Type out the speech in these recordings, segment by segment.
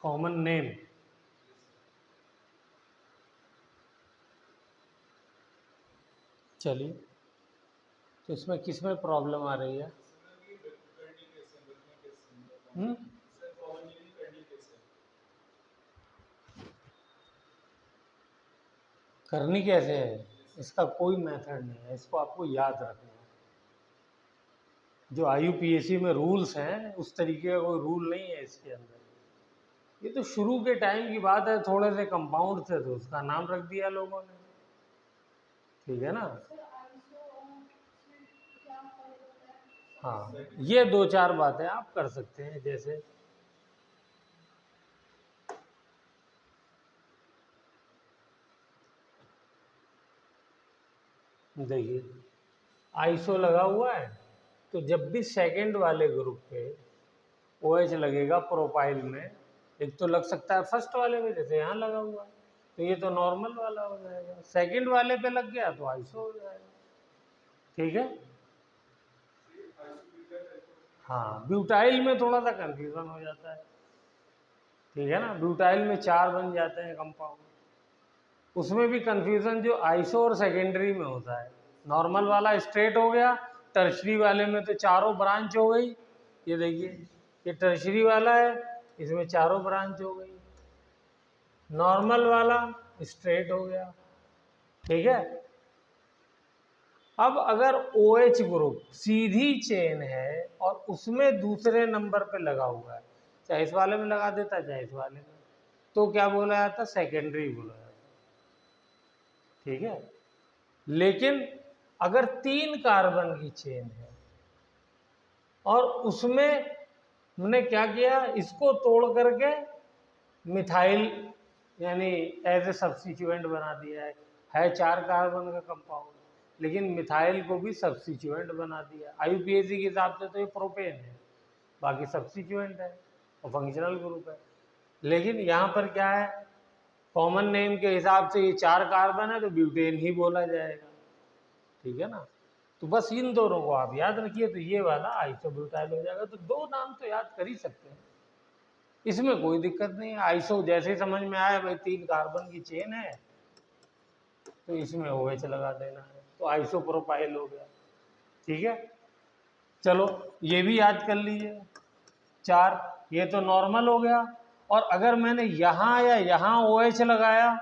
Common name, चलिए तो इसमें किस में प्रॉब्लम आ रही है? करनी कैसे है? इसका कोई मेथड नहीं है, इसको आपको याद रखना है। जो IUPAC में रूल्स हैं उस तरीके का कोई रूल नहीं है इसके अंदर। ये तो शुरू के टाइम की बात है, थोड़े से कंपाउंड थे तो उसका नाम रख दिया लोगों ने, ठीक है ना। हाँ, ये दो चार बातें आप कर सकते हैं, जैसे देखिए आइसो लगा हुआ है तो जब भी सेकंड वाले ग्रुप पे OH लगेगा प्रोपाइल में, एक तो लग सकता है फर्स्ट वाले में, जैसे यहाँ लगा हुआ है तो ये तो नॉर्मल वाला हो जाएगा, सेकंड वाले पे लग गया तो आइसो हो जाएगा, ठीक है। हाँ, ब्यूटाइल में थोड़ा सा कंफ्यूजन हो जाता है, ठीक है ना। ब्यूटाइल में 4 बन जाते हैं कंपाउंड, उसमें भी कंफ्यूजन जो आइसो और सेकेंडरी में होता है। नॉर्मल वाला स्ट्रेट हो गया, टर्शरी वाले में तो चारों ब्रांच हो गई। ये देखिए ये टर्शरी वाला है, इसमें चारों ब्रांच हो गई। नॉर्मल वाला स्ट्रेट हो गया, ठीक है। अब अगर OH ग्रुप सीधी चेन है और उसमें दूसरे नंबर पे लगा हुआ है, चाहे इस वाले में लगा देता चाहे इस वाले में, तो क्या बोला जाता? सेकेंडरी बोला जाता, ठीक है। लेकिन अगर 3 कार्बन की चेन है और उसमें हमने क्या किया, इसको तोड़ करके मिथाइल यानी एज ए सब्स्टिट्यूएंट बना दिया है 4 कार्बन का कंपाउंड, लेकिन मिथाइल को भी सब्स्टिट्यूएंट बना दिया। IUPAC के हिसाब से तो ये प्रोपेन है, बाकी सब्स्टिट्यूएंट है और फंक्शनल ग्रुप है। लेकिन यहाँ पर क्या है, कॉमन नेम के हिसाब से ये 4 कार्बन है तो ब्यूटेन ही बोला जाएगा, ठीक है ना। तो बस इन दोनों को आप याद रखिए, तो ये वाला आइसोब्यूटाइल हो जाएगा। तो 2 नाम तो याद कर ही सकते हैं, इसमें कोई दिक्कत नहीं है। आइसो जैसे ही समझ में आया भाई 3 कार्बन की चेन है तो इसमें OH लगा देना है, तो आइसोप्रोपाइल हो गया, ठीक है। चलो ये भी याद कर लीजिए 4, ये तो नॉर्मल हो गया। और अगर मैंने यहाँ या यहाँ OH लगाया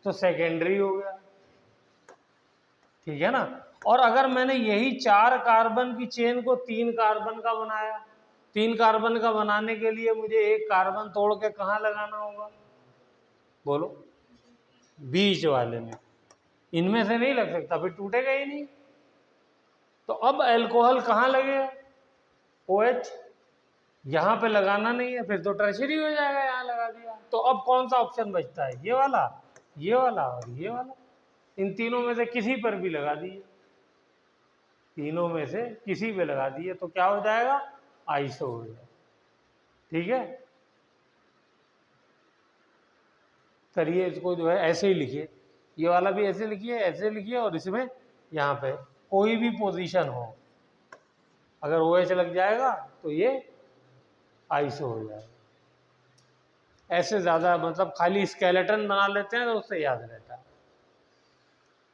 तो सेकेंडरी हो गया, ठीक है ना। और अगर मैंने यही 4 कार्बन की चेन को 3 कार्बन का बनाया, 3 कार्बन का बनाने के लिए मुझे एक कार्बन तोड़ के कहाँ लगाना होगा, बोलो? बीच वाले में। इनमें से नहीं लग सकता, फिर टूटेगा ही नहीं। तो अब अल्कोहल कहाँ लगेगा? OH यहाँ पे लगाना नहीं है, फिर तो टर्शरी हो जाएगा, यहाँ लगा दिया। तो अब कौन सा ऑप्शन बचता है? ये वाला, ये वाला और ये वाला। इन तीनों में से किसी पर भी लगा दिए, तीनों में से किसी पे लगा दिए तो क्या हो जाएगा? आइसो हो जाएगा, ठीक है। करिए इसको जो है ऐसे ही लिखिए, ये वाला भी ऐसे लिखिए, ऐसे लिखिए, और इसमें यहाँ पे कोई भी पोजीशन हो अगर OH लग जाएगा तो ये आइसो हो जाएगा। ऐसे ज़्यादा मतलब खाली स्केलेटन बना लेते हैं तो उससे याद रहता है,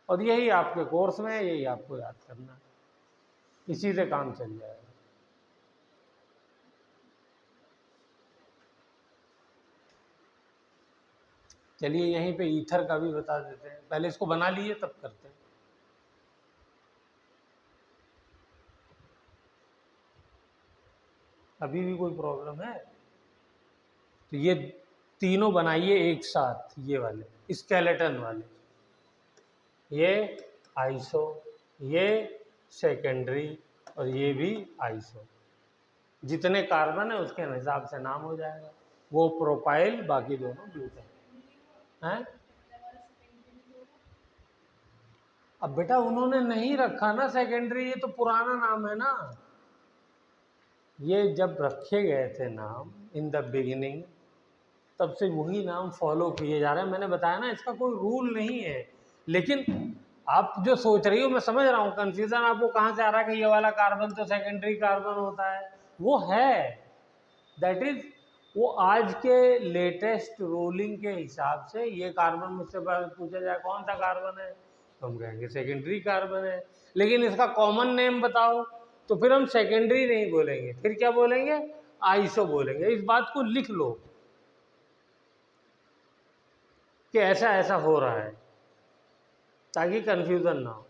और यही आपके कोर्स में यही आपको याद करना है, इसी से काम चल जाएगा। चलिए यहीं पे ईथर का भी बता देते हैं, पहले इसको बना लीजिए तब करते हैं। अभी भी कोई प्रॉब्लम है तो ये तीनों बनाइए एक साथ, ये वाले स्केलेटन वाले, ये आइसो, ये सेकेंडरी और ये भी आइसो। जितने कार्बन है उसके हिसाब से नाम हो जाएगा, वो प्रोपाइल, बाकी दोनों ब्यूटेन हैं। अब बेटा उन्होंने नहीं रखा ना सेकेंडरी, ये तो पुराना नाम है ना, ये जब रखे गए थे नाम इन द बिगिनिंग तब से वही नाम फॉलो किए जा रहे हैं। मैंने बताया ना इसका कोई रूल नहीं है, लेकिन आप जो सोच रही हो मैं समझ रहा हूँ, कंफ्यूजन आपको कहाँ से आ रहा है कि ये वाला कार्बन तो सेकेंडरी कार्बन होता है, वो है, दैट इज वो आज के लेटेस्ट रूलिंग के हिसाब से ये कार्बन मुझसे पूछा जाए कौन सा कार्बन है तो हम कहेंगे सेकेंडरी कार्बन है, लेकिन इसका कॉमन नेम बताओ तो फिर हम सेकेंडरी नहीं बोलेंगे, फिर क्या बोलेंगे, आइसो बोलेंगे। इस बात को लिख लो कि ऐसा ऐसा हो रहा है ताकि कंफ्यूजन ना हो।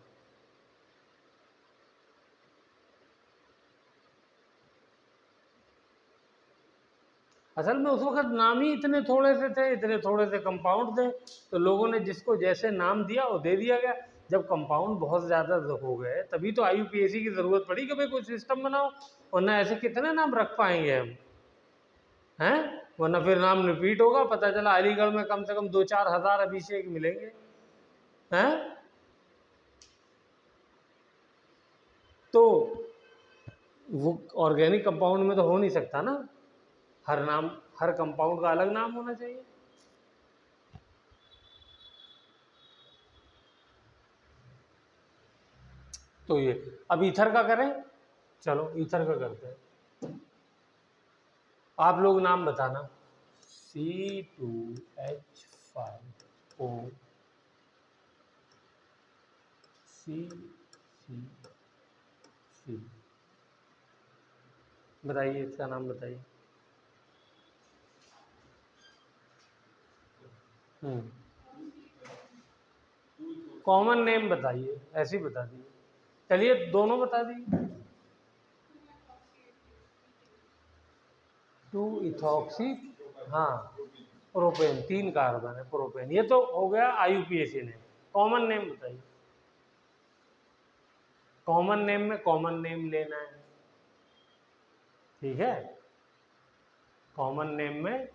असल में उस वक्त नाम ही इतने थोड़े से थे, इतने थोड़े से कंपाउंड थे, तो लोगों ने जिसको जैसे नाम दिया वो दे दिया गया। जब कंपाउंड बहुत ज़्यादा हो गए तभी तो आईयूपीएसी की ज़रूरत पड़ी कि भाई कोई सिस्टम बनाओ, वरना ऐसे कितने नाम रख पाएंगे हम, हैं? वरना फिर नाम रिपीट होगा, पता चला अलीगढ़ में कम से कम 2-4 हज़ार अभिषेक मिलेंगे, हैं? तो वो ऑर्गेनिक कंपाउंड में तो हो नहीं सकता ना, हर नाम, हर कंपाउंड का अलग नाम होना चाहिए। तो ये अब ईथर का करें, चलो ईथर का करते हैं। आप लोग नाम बताना, C2H5O, C बताइए, इसका नाम बताइए। कॉमन नेम बताइए, ऐसे ही बता दीजिए। चलिए दोनों बता दीजिए। 2 इथॉक्सी, हाँ प्रोपेन, 3 कार्बन है प्रोपेन, ये तो हो गया आईयूपीएसी नेम। कॉमन नेम बताइए। कॉमन नेम में कॉमन नेम लेना है, ठीक है, कॉमन नेम में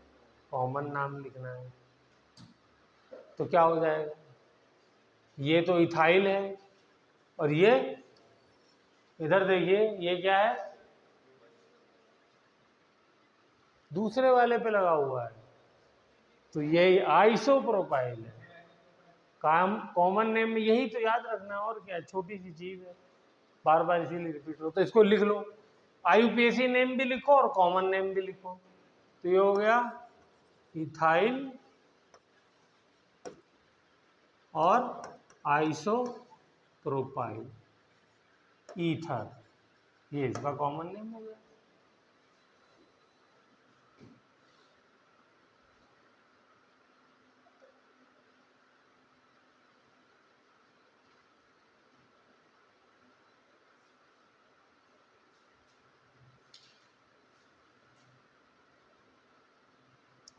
कॉमन नाम लिखना है। तो क्या हो जाएगा, ये तो इथाइल है, और ये इधर देखिए ये क्या है, दूसरे वाले पे लगा हुआ है, तो ये आइसोप्रोपाइल है। काम कॉमन नेम में यही तो याद रखना है, और क्या, छोटी सी चीज है, बार बार इसीलिए रिपीट हो, तो इसको लिख लो, आईयूपीएसी नेम भी लिखो और कॉमन नेम भी लिखो। तो ये हो गया इथाइल और आइसोप्रोपाइल ईथर, ये इसका कॉमन नेम हो गया।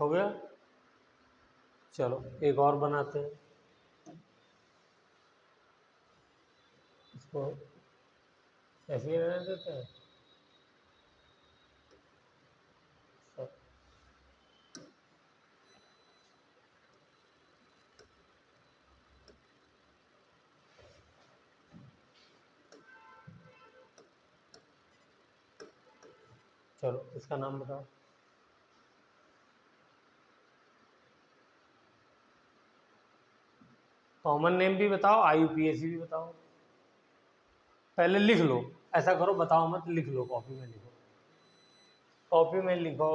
हो गया, चलो एक और बनाते हैं, इसको ऐसे ही रहने देते हैं। चलो इसका नाम बताओ। कॉमन नेम भी बताओ, आईयूपीएसी भी बताओ। पहले लिख लो, ऐसा करो बताओ मत, लिख लो, कॉपी में लिखो, कॉपी में लिखो,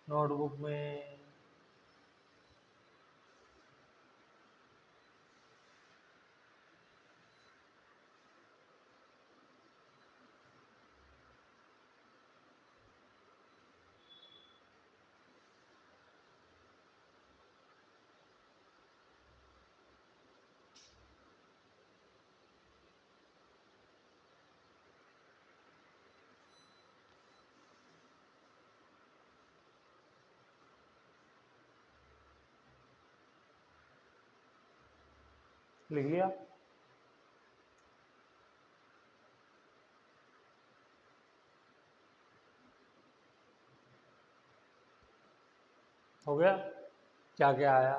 नोटबुक में। लिख लिया, हो गया, क्या क्या आया,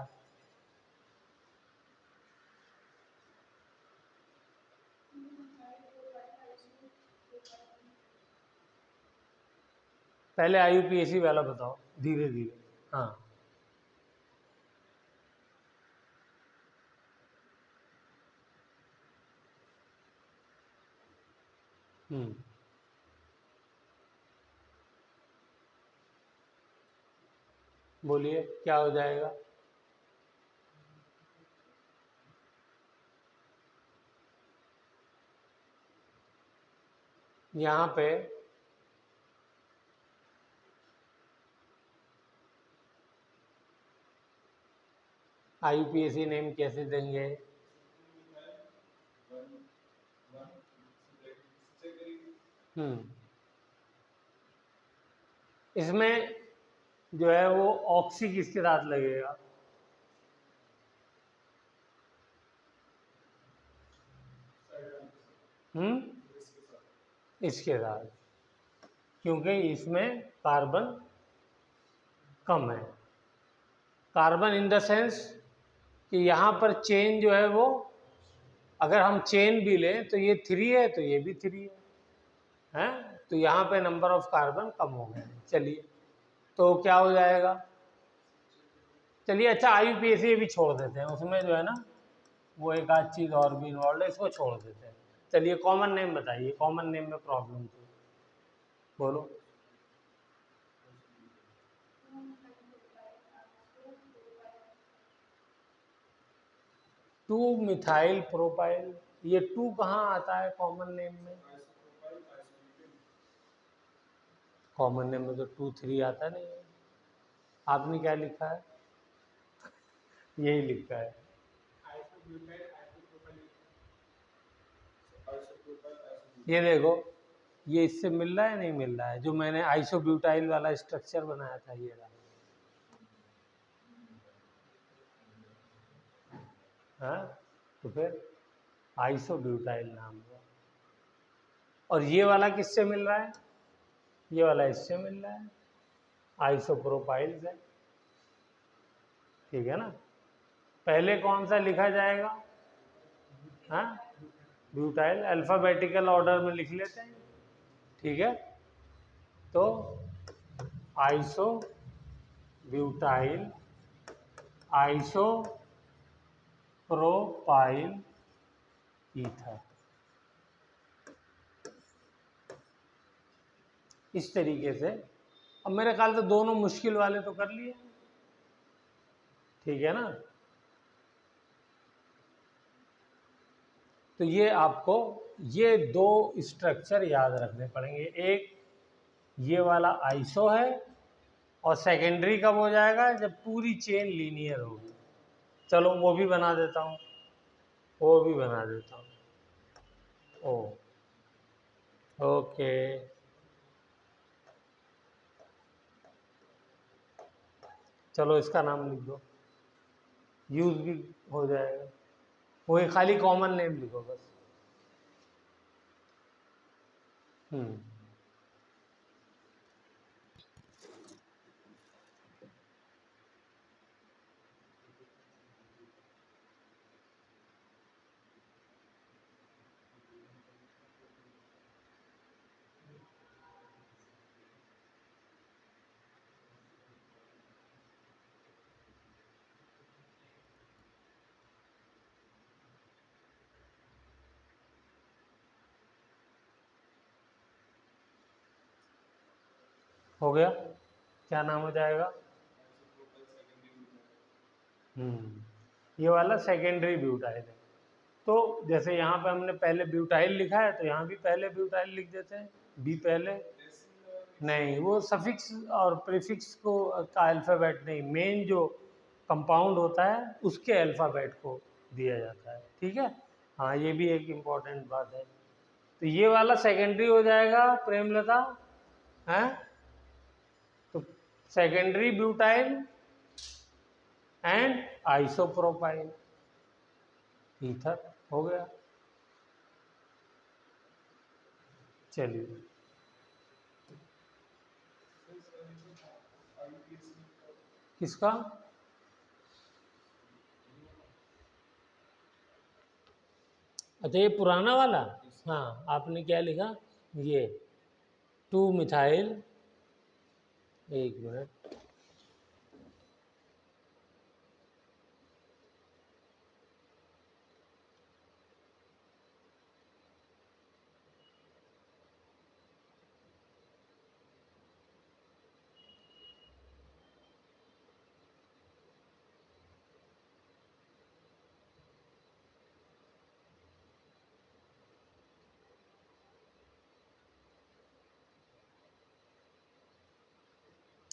पहले आईयूपीएसी वाला बताओ, धीरे धीरे, हाँ। हम्म बोलिए क्या हो जाएगा? यहाँ पे IUPAC नेम कैसे देंगे? इसमें जो है वो ऑक्सी किसके साथ लगेगा? इसके साथ, क्योंकि इसमें कार्बन कम है। कार्बन इन द सेंस कि यहाँ पर चेन जो है वो, अगर हम चेन भी लें तो ये 3 है तो ये भी 3 है, तो यहाँ पे नंबर ऑफ कार्बन कम हो गए। चलिए, तो क्या हो जाएगा? चलिए अच्छा, IUPAC भी छोड़ देते हैं, उसमें जो है ना वो एक आध चीज़ और भी इन्वॉल्व है, इसको छोड़ देते हैं। चलिए कॉमन नेम बताइए, कॉमन नेम में प्रॉब्लम थी, बोलो। 2 मिथाइल प्रोपाइल, ये 2 कहाँ आता है कॉमन नेम में? कॉमन नेम में तो 2 3 आता नहीं है। आपने क्या लिखा है? यही लिखा है। ये देखो, ये इससे मिल रहा है नहीं मिल रहा है? जो मैंने आइसोब्यूटाइल वाला स्ट्रक्चर बनाया था ये रहा। हाँ, तो फिर आइसोब्यूटाइल नाम हुआ। और ये वाला किससे मिल रहा है? ये वाला इससे मिल रहा है, आइसोप्रोपाइल से। ठीक है ना? पहले कौन सा लिखा जाएगा? हाँ, ब्यूटाइल। अल्फाबेटिकल ऑर्डर में लिख लेते हैं, ठीक है? तो iso butyl, iso propyl ether, इस तरीके से। अब मेरे ख्याल से दोनों मुश्किल वाले तो कर लिए, ठीक है ना? तो ये आपको ये 2 स्ट्रक्चर याद रखने पड़ेंगे। एक ये वाला आइसो है, और सेकेंडरी कब हो जाएगा? जब पूरी चेन लीनियर होगी। चलो वो भी बना देता हूँ, वो भी बना देता हूँ। ओ, ओके, चलो इसका नाम लिख दो, यूज भी हो जाएगा। वही खाली कॉमन नेम लिखो बस। हम्म, हो गया? क्या नाम हो जाएगा? ये वाला सेकेंडरी ब्यूटाइल है। तो जैसे यहाँ पे हमने पहले ब्यूटाइल लिखा है, तो यहाँ भी पहले ब्यूटाइल लिख देते हैं, बी पहले। नहीं, वो सफिक्स और प्रीफिक्स को का अल्फ़ाबेट नहीं, मेन जो कंपाउंड होता है उसके अल्फ़ाबेट को दिया जाता है, ठीक है? हाँ, ये भी एक इम्पॉर्टेंट बात है। तो ये वाला सेकेंडरी हो जाएगा प्रेमलता, है? तो secondary butyl and isopropyl ether हो गया। चलिए, किसका? अच्छा, ये पुराना वाला। हाँ, आपने क्या लिखा? ये 2 मिथाइल, एक मिनट,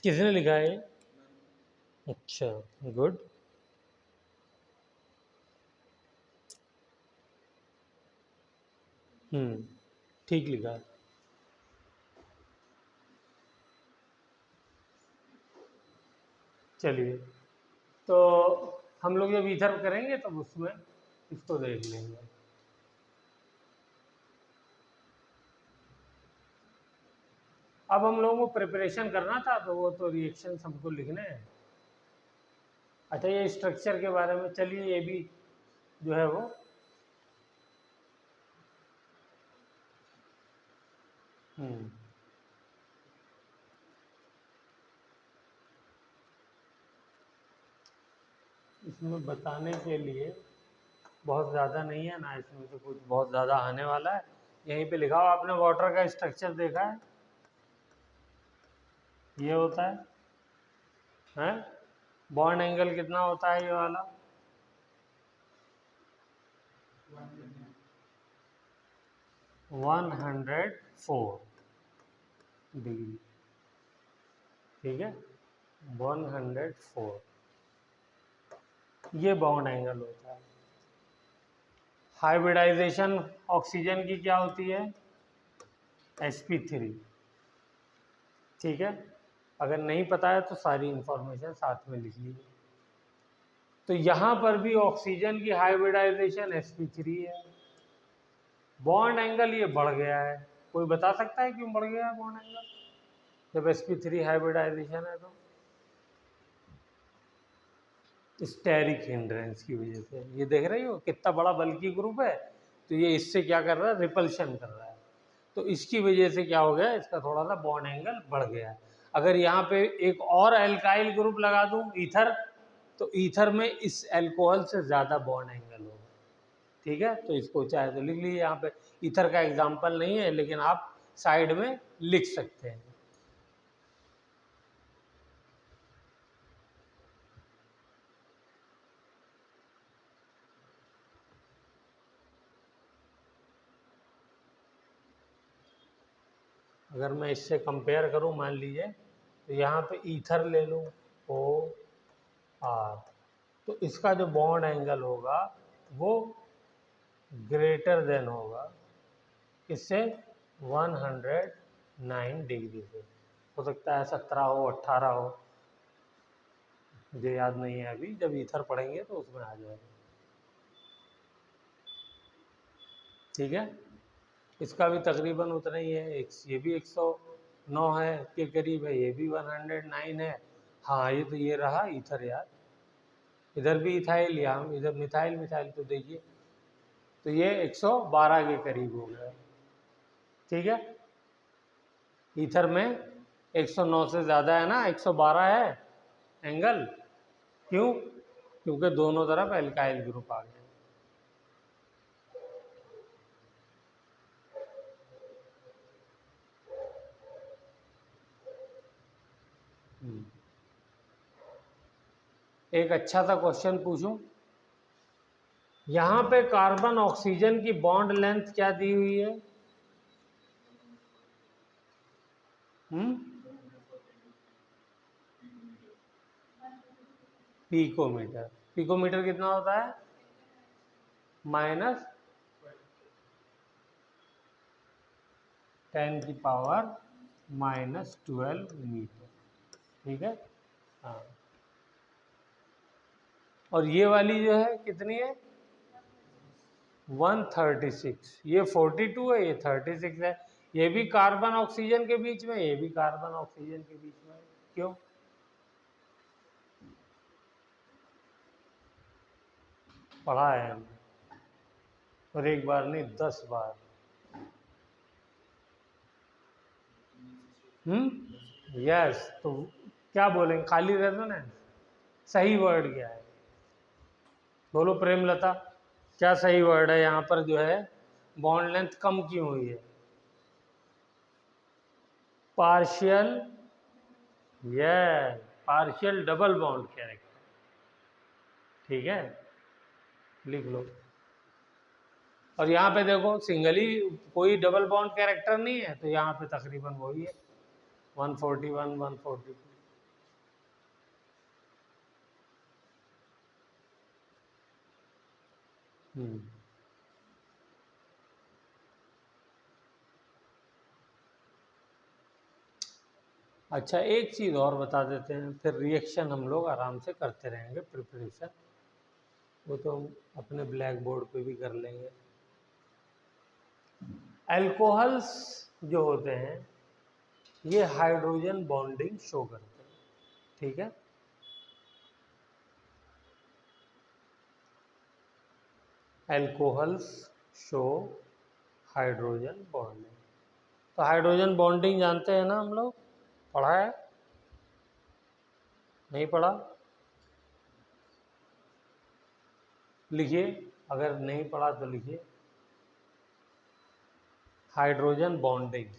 किसने लिखा है? अच्छा, गुड। ठीक लिखा है। चलिए, तो हम लोग जब ईथर करेंगे तब उसमें इसको देख लेंगे। अब हम लोगों को प्रिपरेशन करना था, तो वो तो रिएक्शन हमको लिखने हैं। अच्छा, ये स्ट्रक्चर के बारे में, चलिए ये भी जो है वो इसमें बताने के लिए बहुत ज़्यादा नहीं है ना, इसमें तो कुछ बहुत ज़्यादा आने वाला है। यहीं पे लिखा हो, आपने वाटर का स्ट्रक्चर देखा है? ये होता है बॉन्ड एंगल कितना होता है ये वाला? 104 डिग्री, ठीक है, 104 ये बॉन्ड एंगल होता है। हाइब्रिडाइजेशन ऑक्सीजन की क्या होती है? sp3, ठीक है। अगर नहीं पता है तो सारी इंफॉर्मेशन साथ में लिख लीजिए। तो यहाँ पर भी ऑक्सीजन की हाइब्रिडाइजेशन sp3 है। बॉन्ड एंगल ये बढ़ गया है। कोई बता सकता है क्यों बढ़ गया है बॉन्ड एंगल जब sp3 हाइब्रिडाइजेशन है? तो स्टेरिक हिंड्रेंस की वजह से। ये देख रही हो कितना बड़ा बल्कि ग्रुप है, तो ये इससे क्या कर रहा है? रिपल्शन कर रहा है। तो इसकी वजह से क्या हो गया? इसका थोड़ा सा बॉन्ड एंगल बढ़ गया है। अगर यहाँ पे एक और एल्काइल ग्रुप लगा दूं ईथर, तो ईथर में इस एल्कोहल से ज़्यादा बॉन्ड एंगल होगा, ठीक है। तो इसको चाहे तो लिख लीजिए। यहाँ पे ईथर का एग्जाम्पल नहीं है, लेकिन आप साइड में लिख सकते हैं। अगर मैं इससे कंपेयर करूं, मान लीजिए तो यहाँ पे ईथर ले लूं OR, तो इसका जो बॉन्ड एंगल होगा वो ग्रेटर देन होगा इससे 109 डिग्री से। हो सकता है 17 हो, 18 हो, मुझे याद नहीं है अभी। जब ईथर पढ़ेंगे तो उसमें आ जाएगा, ठीक है। इसका भी तकरीबन उतना ही है। ये भी 109 है के करीब है, ये भी 109 है। हाँ, ये तो ये रहा ईथर यार। इधर भी इथाइल, यहाँ इधर मिथाइल। मिथाइल तो देखिए, तो ये 112 के करीब हो गया, ठीक है। ईथर में 109 से ज़्यादा है ना, 112 है एंगल। क्यों? क्योंकि दोनों तरफ एल्काइल ग्रुप आ गए। एक अच्छा सा क्वेश्चन पूछूं। यहाँ पे कार्बन ऑक्सीजन की बॉन्ड लेंथ क्या दी हुई है? पिकोमीटर। पिकोमीटर कितना होता है? -10⁻⁻12 मीटर, ठीक है। हाँ, और ये वाली जो है कितनी है? 136। ये 42 है, ये 36 है। ये भी कार्बन ऑक्सीजन के बीच में, ये भी कार्बन ऑक्सीजन के बीच में। क्यों? पढ़ा है हमने, और एक बार नहीं 10 बार। यस। तो क्या बोलेंगे? खाली रेजोनेंस। सही वर्ड क्या है? बोलो प्रेमलता, क्या सही वर्ड है? यहाँ पर जो है बॉन्ड लेंथ कम क्यों हुई है? Partial, yes, partial double bond character, ठीक है, लिख लो। और यहाँ पे देखो सिंगली कोई डबल बॉन्ड कैरेक्टर नहीं है, तो यहाँ पे तकरीबन वही है 141, 142। हम्म। अच्छा, एक चीज़ और बता देते हैं, फिर रिएक्शन हम लोग आराम से करते रहेंगे, प्रिपरेशन वो तो हम अपने ब्लैक बोर्ड पे भी कर लेंगे। अल्कोहल्स जो होते हैं ये हाइड्रोजन बॉन्डिंग शो करते हैं, ठीक है। Alcohols show hydrogen bonding. तो हाइड्रोजन बॉन्डिंग जानते हैं ना हम लोग, पढ़ा है, नहीं पढ़ा? लिखिए, अगर नहीं पढ़ा तो लिखिए, hydrogen bonding.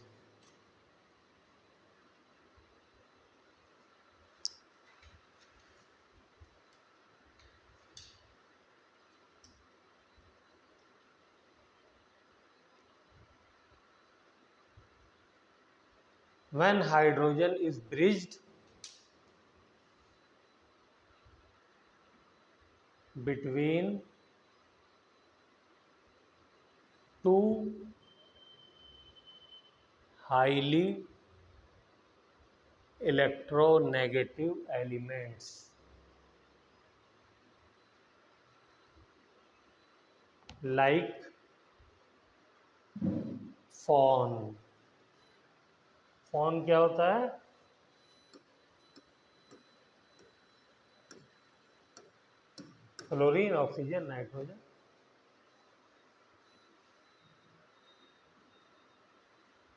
When hydrogen is bridged between two highly electronegative elements like FON. FON क्या होता है? Chlorine, oxygen, nitrogen.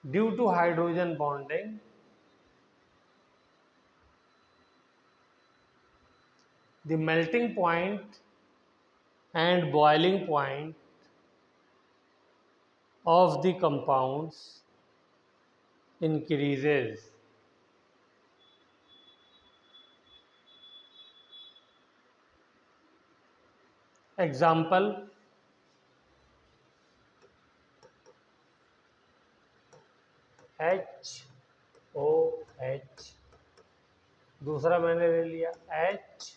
Due to hydrogen bonding the melting point and boiling point of the compounds increases. Example, HOH, दूसरा मैंने ले लिया HSH।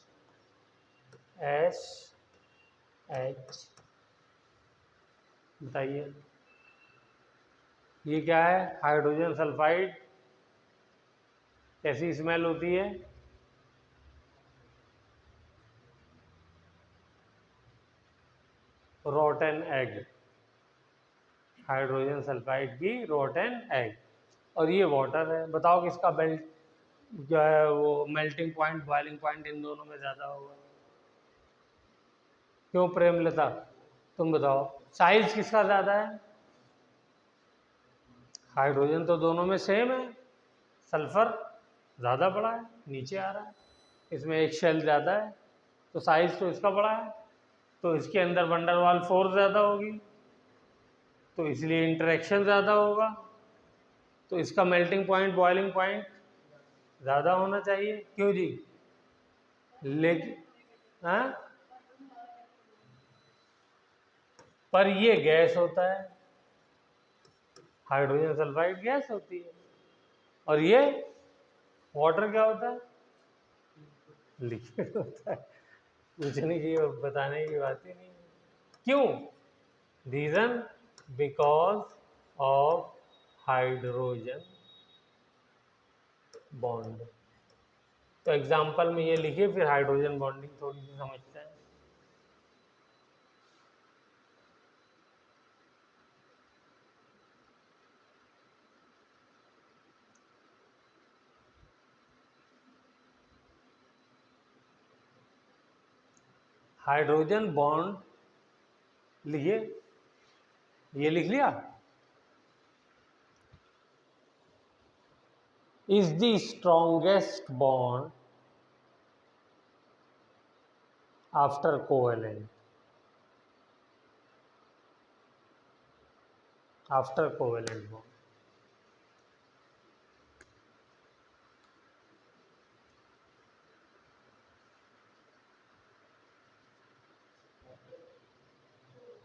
बताइए ये क्या है? Hydrogen sulphide. कैसी स्मेल होती है? रोटन एग, हाइड्रोजन सल्फाइड की रोटन एग। और ये वाटर है। बताओ किसका बेल्ट जो है वो melting point, boiling point in दोनों में ज़्यादा होगा? क्यों प्रेमलता, तुम बताओ, साइज किसका ज़्यादा है? हाइड्रोजन तो दोनों में सेम है, सल्फर ज़्यादा बड़ा है, नीचे आ रहा है, इसमें एक शेल ज़्यादा है, तो साइज तो इसका बड़ा है, तो इसके अंदर वंडरवाल फोर्स ज़्यादा होगी, तो इसलिए इंटरेक्शन ज़्यादा होगा, तो इसका मेल्टिंग पॉइंट, बॉइलिंग पॉइंट ज़्यादा होना चाहिए। क्यों जी? लेकिन हाँ, पर ये गैस होता है, हाइड्रोजन सल्फाइड गैस होती है, और ये वाटर क्या होता है? लिक्विड होता है। पूछने की, बताने की बात ही नहीं है। क्यों? Reason, because of hydrogen bond. तो एग्जाम्पल में ये लिखिए, फिर हाइड्रोजन बॉन्डिंग थोड़ी सी समझते हैं। हाइड्रोजन बॉन्ड लिखिए, ये लिख लिया, is the strongest bond after covalent, after covalent bond।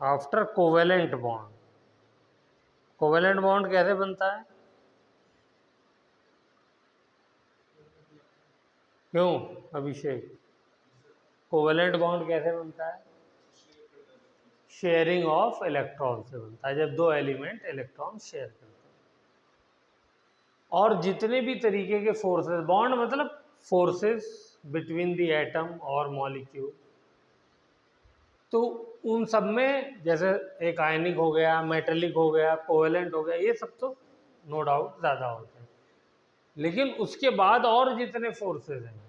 After covalent bond. Covalent bond कैसे बनता है? क्यों अभिषेक, कोवेलेंट बॉन्ड कैसे बनता है? शेयरिंग ऑफ इलेक्ट्रॉन से बनता है, जब दो एलिमेंट इलेक्ट्रॉन शेयर करते हैं। और जितने भी तरीके के फोर्सेस, बॉन्ड मतलब फोर्सेस बिटवीन द एटम और मॉलिक्यूल, तो उन सब में जैसे एक आयनिक हो गया, मेटेलिक हो गया, कोवेलेंट हो गया, ये सब तो नो डाउट ज़्यादा होते हैं। लेकिन उसके बाद और जितने फोर्सेस हैं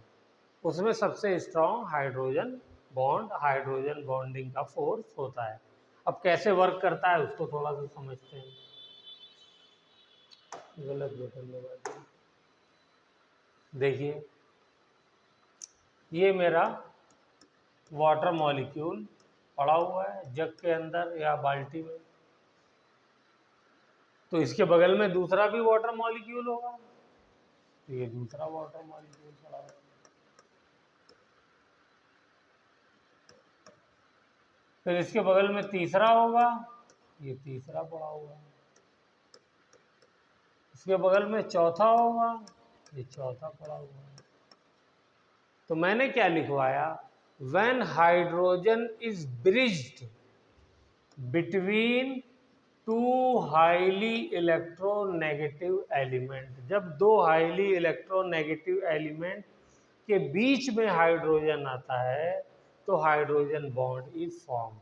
उसमें सबसे strong hydrogen bond, hydrogen bonding का फोर्स होता है। अब कैसे वर्क करता है उसको थोड़ा सा समझते हैं। गलत बटन दबा दिया। देखिए ये मेरा वाटर मॉलिक्यूल पड़ा हुआ है जग के अंदर या बाल्टी में, तो इसके बगल में दूसरा भी वाटर मॉलिक्यूल होगा, तो ये दूसरा वाटर मॉलिक्यूल पड़ा हुआ है। फिर इसके बगल में तीसरा होगा, ये तीसरा पड़ा हुआ है। इसके बगल में चौथा होगा, ये चौथा पड़ा हुआ है। तो मैंने क्या लिखवाया, when hydrogen is bridged between two highly electronegative element, जब दो हाईली इलेक्ट्रोनेगेटिव एलिमेंट के बीच में हाइड्रोजन आता है तो हाइड्रोजन बॉन्ड इज फॉर्म।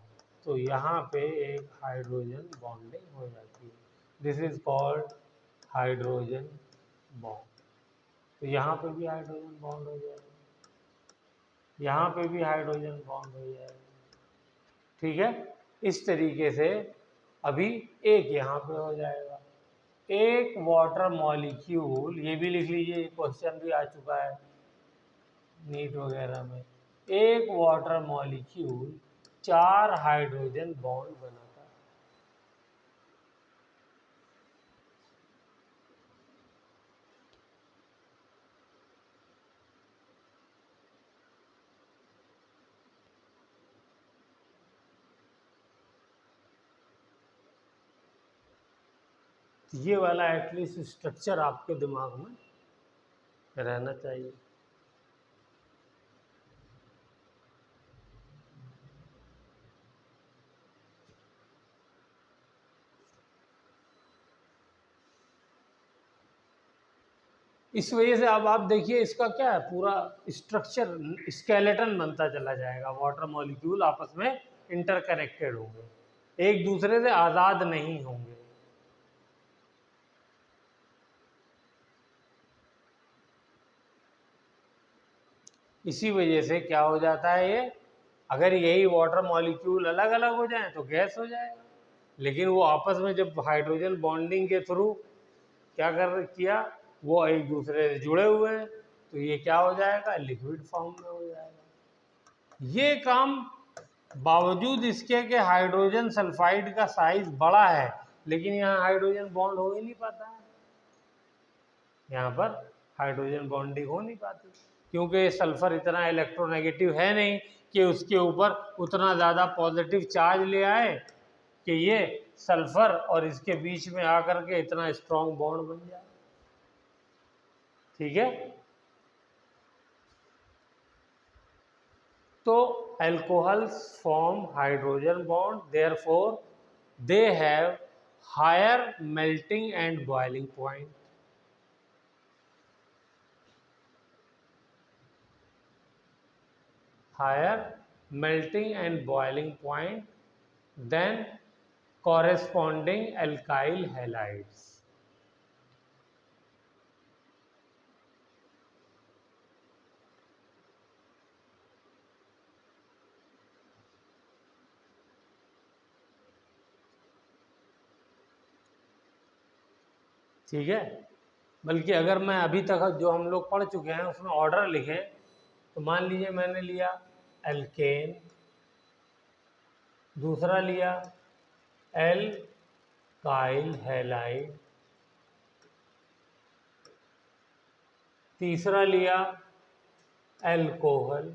तो यहाँ पे एक हाइड्रोजन बॉन्डिंग हो जाती है, this is called hydrogen bond. तो यहाँ पे भी हाइड्रोजन बॉन्ड हो जाएगा, यहाँ पे भी हाइड्रोजन बॉन्ड हो जाएगा। ठीक है, इस तरीके से अभी एक यहाँ पे हो जाएगा। एक वाटर मॉलिक्यूल, ये भी लिख लीजिए, क्वेश्चन भी आ चुका है नीट वगैरह में, एक वाटर मॉलिक्यूल 4 हाइड्रोजन बॉन्ड बनाता है। ये वाला एटलीस्ट स्ट्रक्चर आपके दिमाग में रहना चाहिए। इस वजह से अब आप देखिए इसका क्या है, पूरा स्ट्रक्चर स्केलेटन बनता चला जाएगा। वाटर मॉलिक्यूल आपस में इंटरकनेक्टेड होंगे, एक दूसरे से आज़ाद नहीं होंगे। इसी वजह से क्या हो जाता है, ये अगर यही वाटर मॉलिक्यूल अलग अलग हो जाए तो गैस हो जाएगा, लेकिन वो आपस में जब हाइड्रोजन बॉन्डिंग के थ्रू क्या कर किया, वो एक दूसरे से जुड़े हुए हैं, तो ये क्या हो जाएगा, लिक्विड फॉर्म में हो जाएगा। ये काम बावजूद इसके कि हाइड्रोजन सल्फाइड का साइज बड़ा है, लेकिन यहाँ हाइड्रोजन बॉन्ड हो ही नहीं पाता है, यहाँ पर हाइड्रोजन बॉन्डिंग हो नहीं पाती, क्योंकि सल्फर इतना इलेक्ट्रोनेगेटिव है नहीं कि उसके ऊपर उतना ज़्यादा पॉजिटिव चार्ज ले आए कि ये सल्फर और इसके बीच में आकर के इतना स्ट्रॉन्ग बॉन्ड बन जाए। ठीक है, तो alcohols form hydrogen bond, therefore they have higher melting and boiling point. Higher melting and boiling point than corresponding alkyl halides. ठीक है, बल्कि अगर मैं अभी तक जो हम लोग पढ़ चुके हैं उसमें ऑर्डर लिखें, तो मान लीजिए मैंने लिया एल्केन, दूसरा लिया एल्काइल हैलाइड, तीसरा लिया एल्कोहल।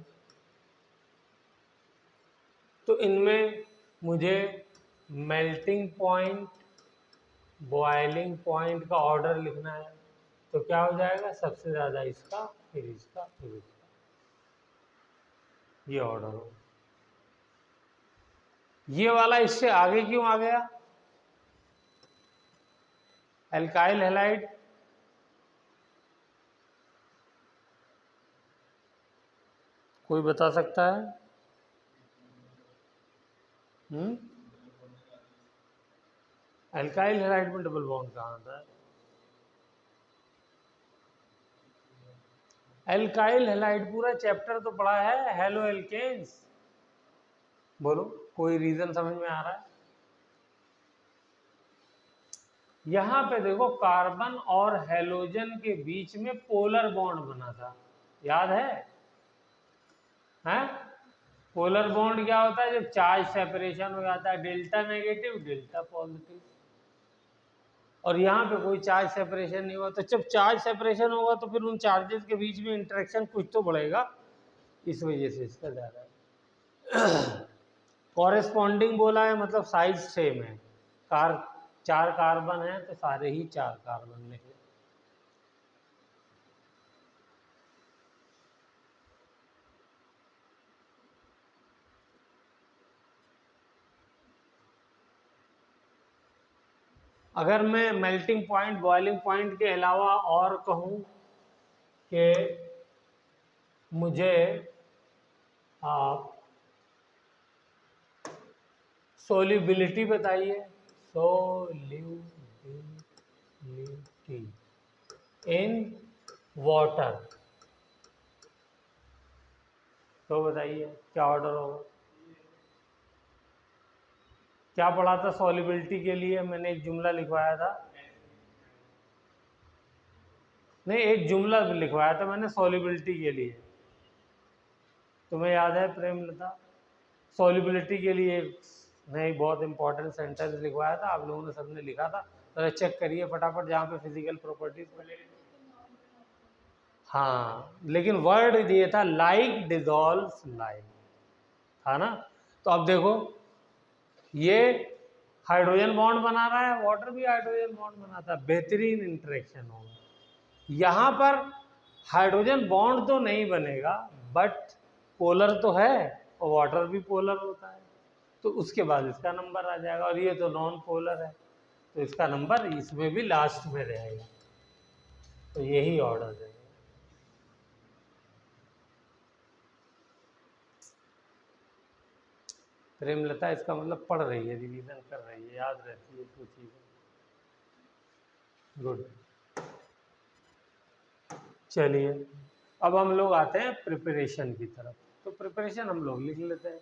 तो इनमें मुझे मेल्टिंग पॉइंट, बॉइलिंग पॉइंट का ऑर्डर लिखना है, तो क्या हो जाएगा, सबसे ज़्यादा इसका, फिर इसका, फिर इसका, ये ऑर्डर हो। ये वाला इससे आगे क्यों आ गया? एल्काइल हैलाइड कोई बता सकता है? एल्काइल हैलाइड में डबल बॉन्ड कहाँ आता है? एल्काइल हैलाइड पूरा चैप्टर तो पढ़ा है हेलो एल्केन्स। बोलो, कोई रीजन समझ में आ रहा है? यहां पे देखो, कार्बन और हेलोजन के बीच में पोलर बॉन्ड बना था, याद है? हैं? पोलर बॉन्ड क्या होता है? जब चार्ज सेपरेशन हो जाता है, डेल्टा नेगेटिव डेल्टा पॉजिटिव, और यहाँ पे कोई चार्ज सेपरेशन नहीं हुआ। तो जब चार्ज सेपरेशन होगा तो फिर उन चार्जेस के बीच में इंटरेक्शन कुछ तो बढ़ेगा, इस वजह से इसका ज़्यादा है। कॉरेस्पॉन्डिंग बोला है मतलब साइज सेम है। 4 कार्बन है तो सारे ही 4 कार्बन निकले। अगर मैं मेल्टिंग पॉइंट, बॉइलिंग पॉइंट के अलावा और कहूँ कि मुझे आप सोल्यूबिलिटी बताइए, सोल्यूबिलिटी इन वाटर, तो बताइए क्या ऑर्डर होगा? क्या पढ़ा था सॉल्युबिलिटी के लिए? मैंने एक जुमला लिखवाया था। नहीं, एक जुमला लिखवाया था मैंने सॉल्युबिलिटी के लिए, तुम्हें याद है प्रेमलता? सॉल्युबिलिटी के लिए मैं एक बहुत इंपॉर्टेंट सेंटेंस लिखवाया था, आप लोगों ने सबने लिखा था, तो चेक करिए फटाफट जहाँ पे फिजिकल प्रॉपर्टीज। हाँ, लेकिन वर्ड दिए था लाइक डिजॉल्व्स लाइक, था ना? तो अब देखो, ये हाइड्रोजन बॉन्ड बना रहा है, वाटर भी हाइड्रोजन बॉन्ड बनाता है, बेहतरीन इंटरेक्शन होगा। यहाँ पर हाइड्रोजन बॉन्ड तो नहीं बनेगा, बट पोलर तो है, और वाटर भी पोलर होता है, तो उसके बाद इसका नंबर आ जाएगा, और ये तो नॉन पोलर है, तो इसका नंबर इसमें भी लास्ट में रहेगा। तो यही ऑर्डर है। प्रेमलता इसका मतलब पढ़ रही है, रिवीजन कर रही है, याद रहती है कुछ चीज़ें। गुड। चलिए, अब हम लोग आते हैं प्रिपरेशन की तरफ। तो प्रिपरेशन हम लोग लिख लेते हैं,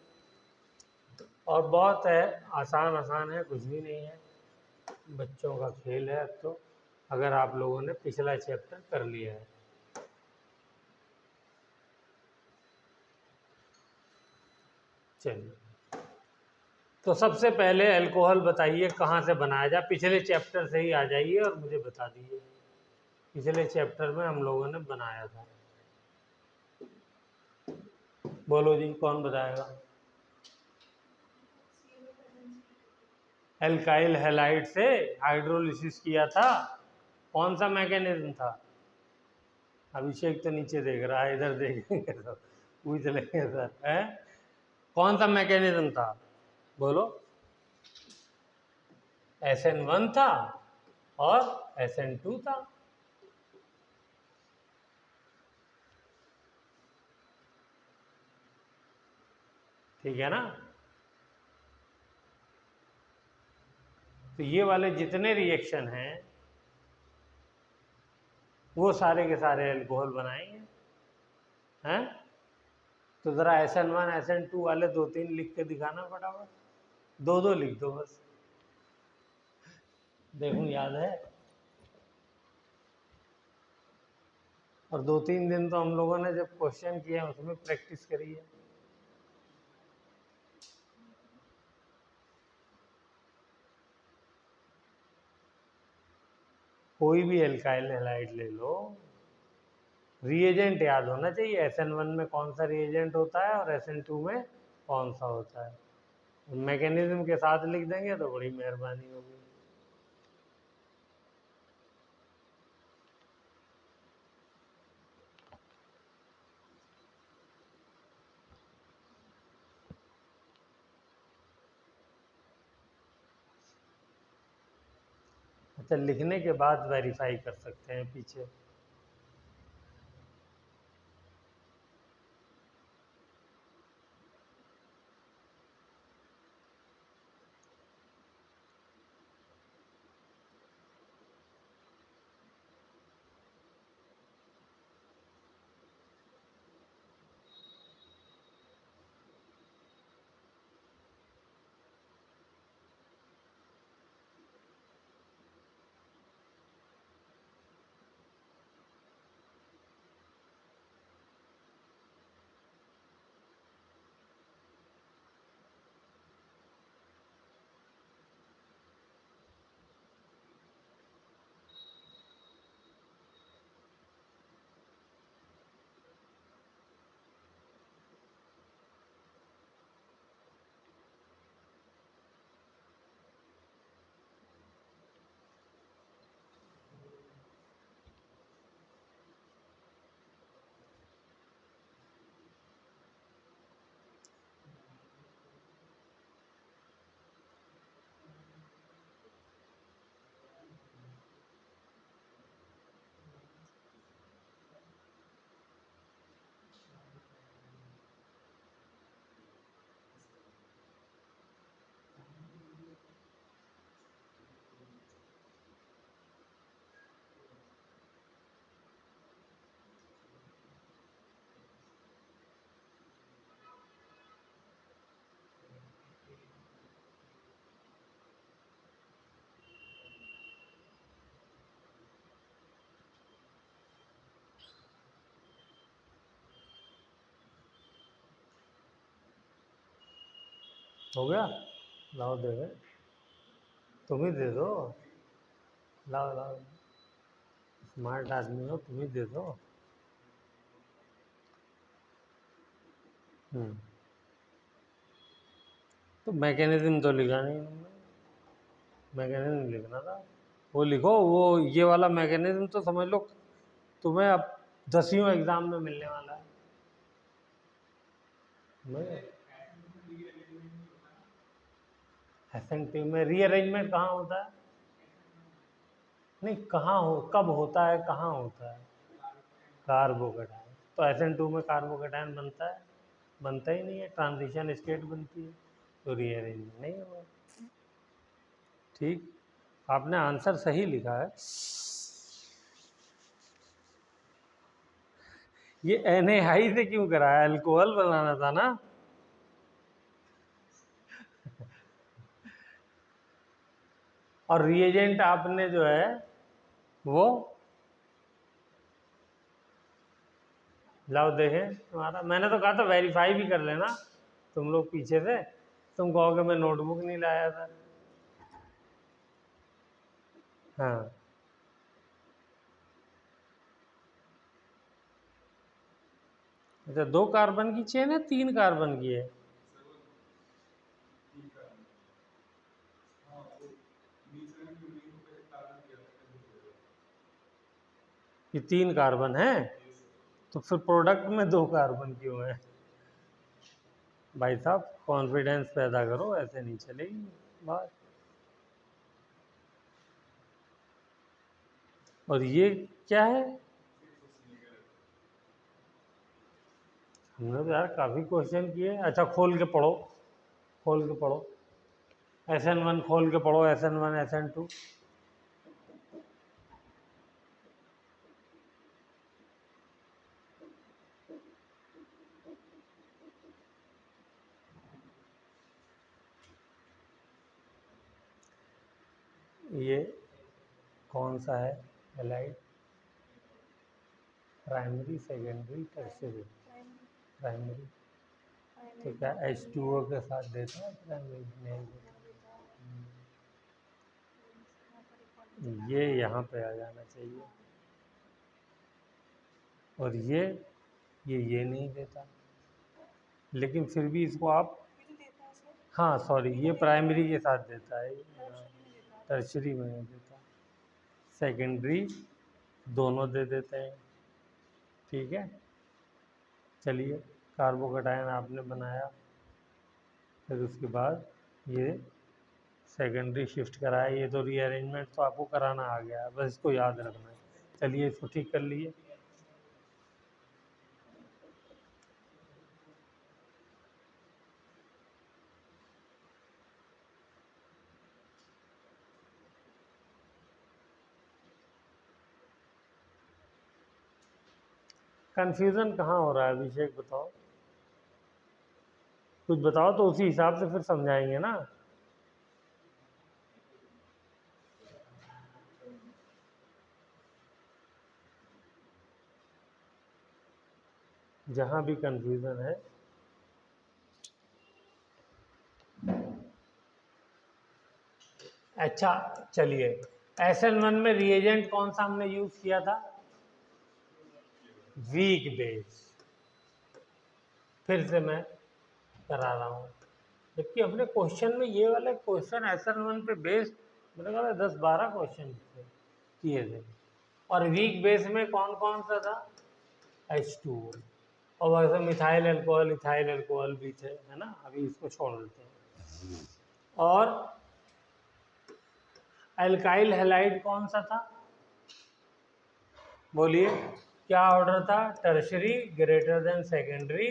और बहुत है, आसान आसान है, कुछ भी नहीं है, बच्चों का खेल है अब तो, अगर आप लोगों ने पिछला चैप्टर कर लिया है। चलिए, तो सबसे पहले अल्कोहल बताइए कहाँ से बनाया जाए, पिछले चैप्टर से ही आ जाइए और मुझे बता दीजिए, पिछले चैप्टर में हम लोगों ने बनाया था। बोलो जी, कौन बताएगा? एल्काइल हैलाइड से हाइड्रोलिसिस किया था, कौन सा मैकेनिज्म था? अभिषेक तो नीचे देख रहा है, इधर देखेंगे तो पूछ लेंगे सर, है कौन सा मैकेनिज्म था? बोलो। SN1 था और SN2 था। ठीक है ना? तो ये वाले जितने रिएक्शन हैं वो सारे के सारे अल्कोहल बनाएंगे, हैं? तो ज़रा SN1 SN2 वाले 2-3 लिख के दिखाना फटाफट, 2-2 लिख दो बस, देखूं याद है। और 2-3 दिन तो हम लोगों ने जब क्वेश्चन किए उसमें प्रैक्टिस करी है। कोई भी एल्काइल हैलाइड ले लो, रिएजेंट याद होना चाहिए, SN1 में कौन सा रिएजेंट होता है और SN2 में कौन सा होता है। मैकेनिज्म के साथ लिख देंगे तो बड़ी मेहरबानी होगी। तो लिखने के बाद वेरीफाई कर सकते हैं पीछे। हो गया? लाओ दे दे, तुम ही दे दो। लाओ लाओ, स्मार्ट आदमी हो, तुम ही दे दो। तो मैकेनिज्म तो लिखा नहीं तुमने, मैकेनिज्म लिखना था। वो लिखो, वो ये वाला मैकेनिज्म तो समझ लो तुम्हें अब 10वीं एग्जाम में मिलने वाला है। एसेंटिव में रीअरेंजमेंट कहाँ होता है? नहीं, कहाँ हो, कब होता है, कहाँ होता है? कार्बोकेटायन। तो SN2 में कार्बोकेटायन बनता है? बनता ही नहीं है, ट्रांजिशन स्टेट बनती है, तो रीअरेंजमेंट नहीं होगा। ठीक, आपने आंसर सही लिखा है। ये NaI से क्यों कराया? अल्कोहल बनाना था ना। और रिएजेंट आपने जो है वो लाओ देखें तुम्हारा। मैंने तो कहा था वेरीफाई भी कर लेना तुम लोग पीछे से, तुम कहोगे मैं नोटबुक नहीं लाया था। हाँ, अच्छा 2 कार्बन की चेन है, 3 कार्बन की है? ये 3 कार्बन है, तो फिर प्रोडक्ट में 2 कार्बन क्यों है? भाई साहब कॉन्फिडेंस पैदा करो, ऐसे नहीं चलेगी बात। और ये क्या है? हमने तो यार काफ़ी क्वेश्चन किए। अच्छा खोल के पढ़ो, खोल के पढ़ो, SN1 खोल के पढ़ो, SN1 SN2। ये कौन सा है? Allied, primary, secondary, tertiary. Primary तो क्या H2O के साथ देता है? प्राइमरी नहीं देता। ये यहाँ पे आ जाना चाहिए। और ये नहीं देता, लेकिन फिर भी इसको आप, हाँ सॉरी, ये प्राइमरी के साथ देता है, टर्शरी में नहीं देता। सेकेंडरी दोनों दे देते हैं। ठीक है, चलिए कार्बोकेटायन आपने बनाया, फिर उसके बाद ये सेकेंडरी शिफ्ट कराया, ये तो रीअरेंजमेंट तो आपको कराना आ गया, बस इसको याद रखना है। चलिए इसको ठीक कर लिए। कंफ्यूजन कहाँ हो रहा है अभिषेक, बताओ, कुछ बताओ तो उसी हिसाब से फिर समझाएंगे ना। जहाँ भी कंफ्यूजन है। अच्छा चलिए, SN1 में रिएजेंट कौन सा हमने यूज किया था? Weak base. फिर से मैं करा रहा हूँ, जबकि अपने क्वेश्चन में ये वाले क्वेश्चन SN1 पे बेस्ड मेरे ख्याल 10-12 क्वेश्चन किए थे, और वीक बेस में कौन कौन सा था? H2O, और वैसे मिथाइल अल्कोहल, इथाइल अल्कोहल भी थे, है ना। अभी इसको छोड़ देते हैं। और अल्काइल हैलाइड कौन सा था? बोलिए, क्या ऑर्डर था? Tertiary greater than secondary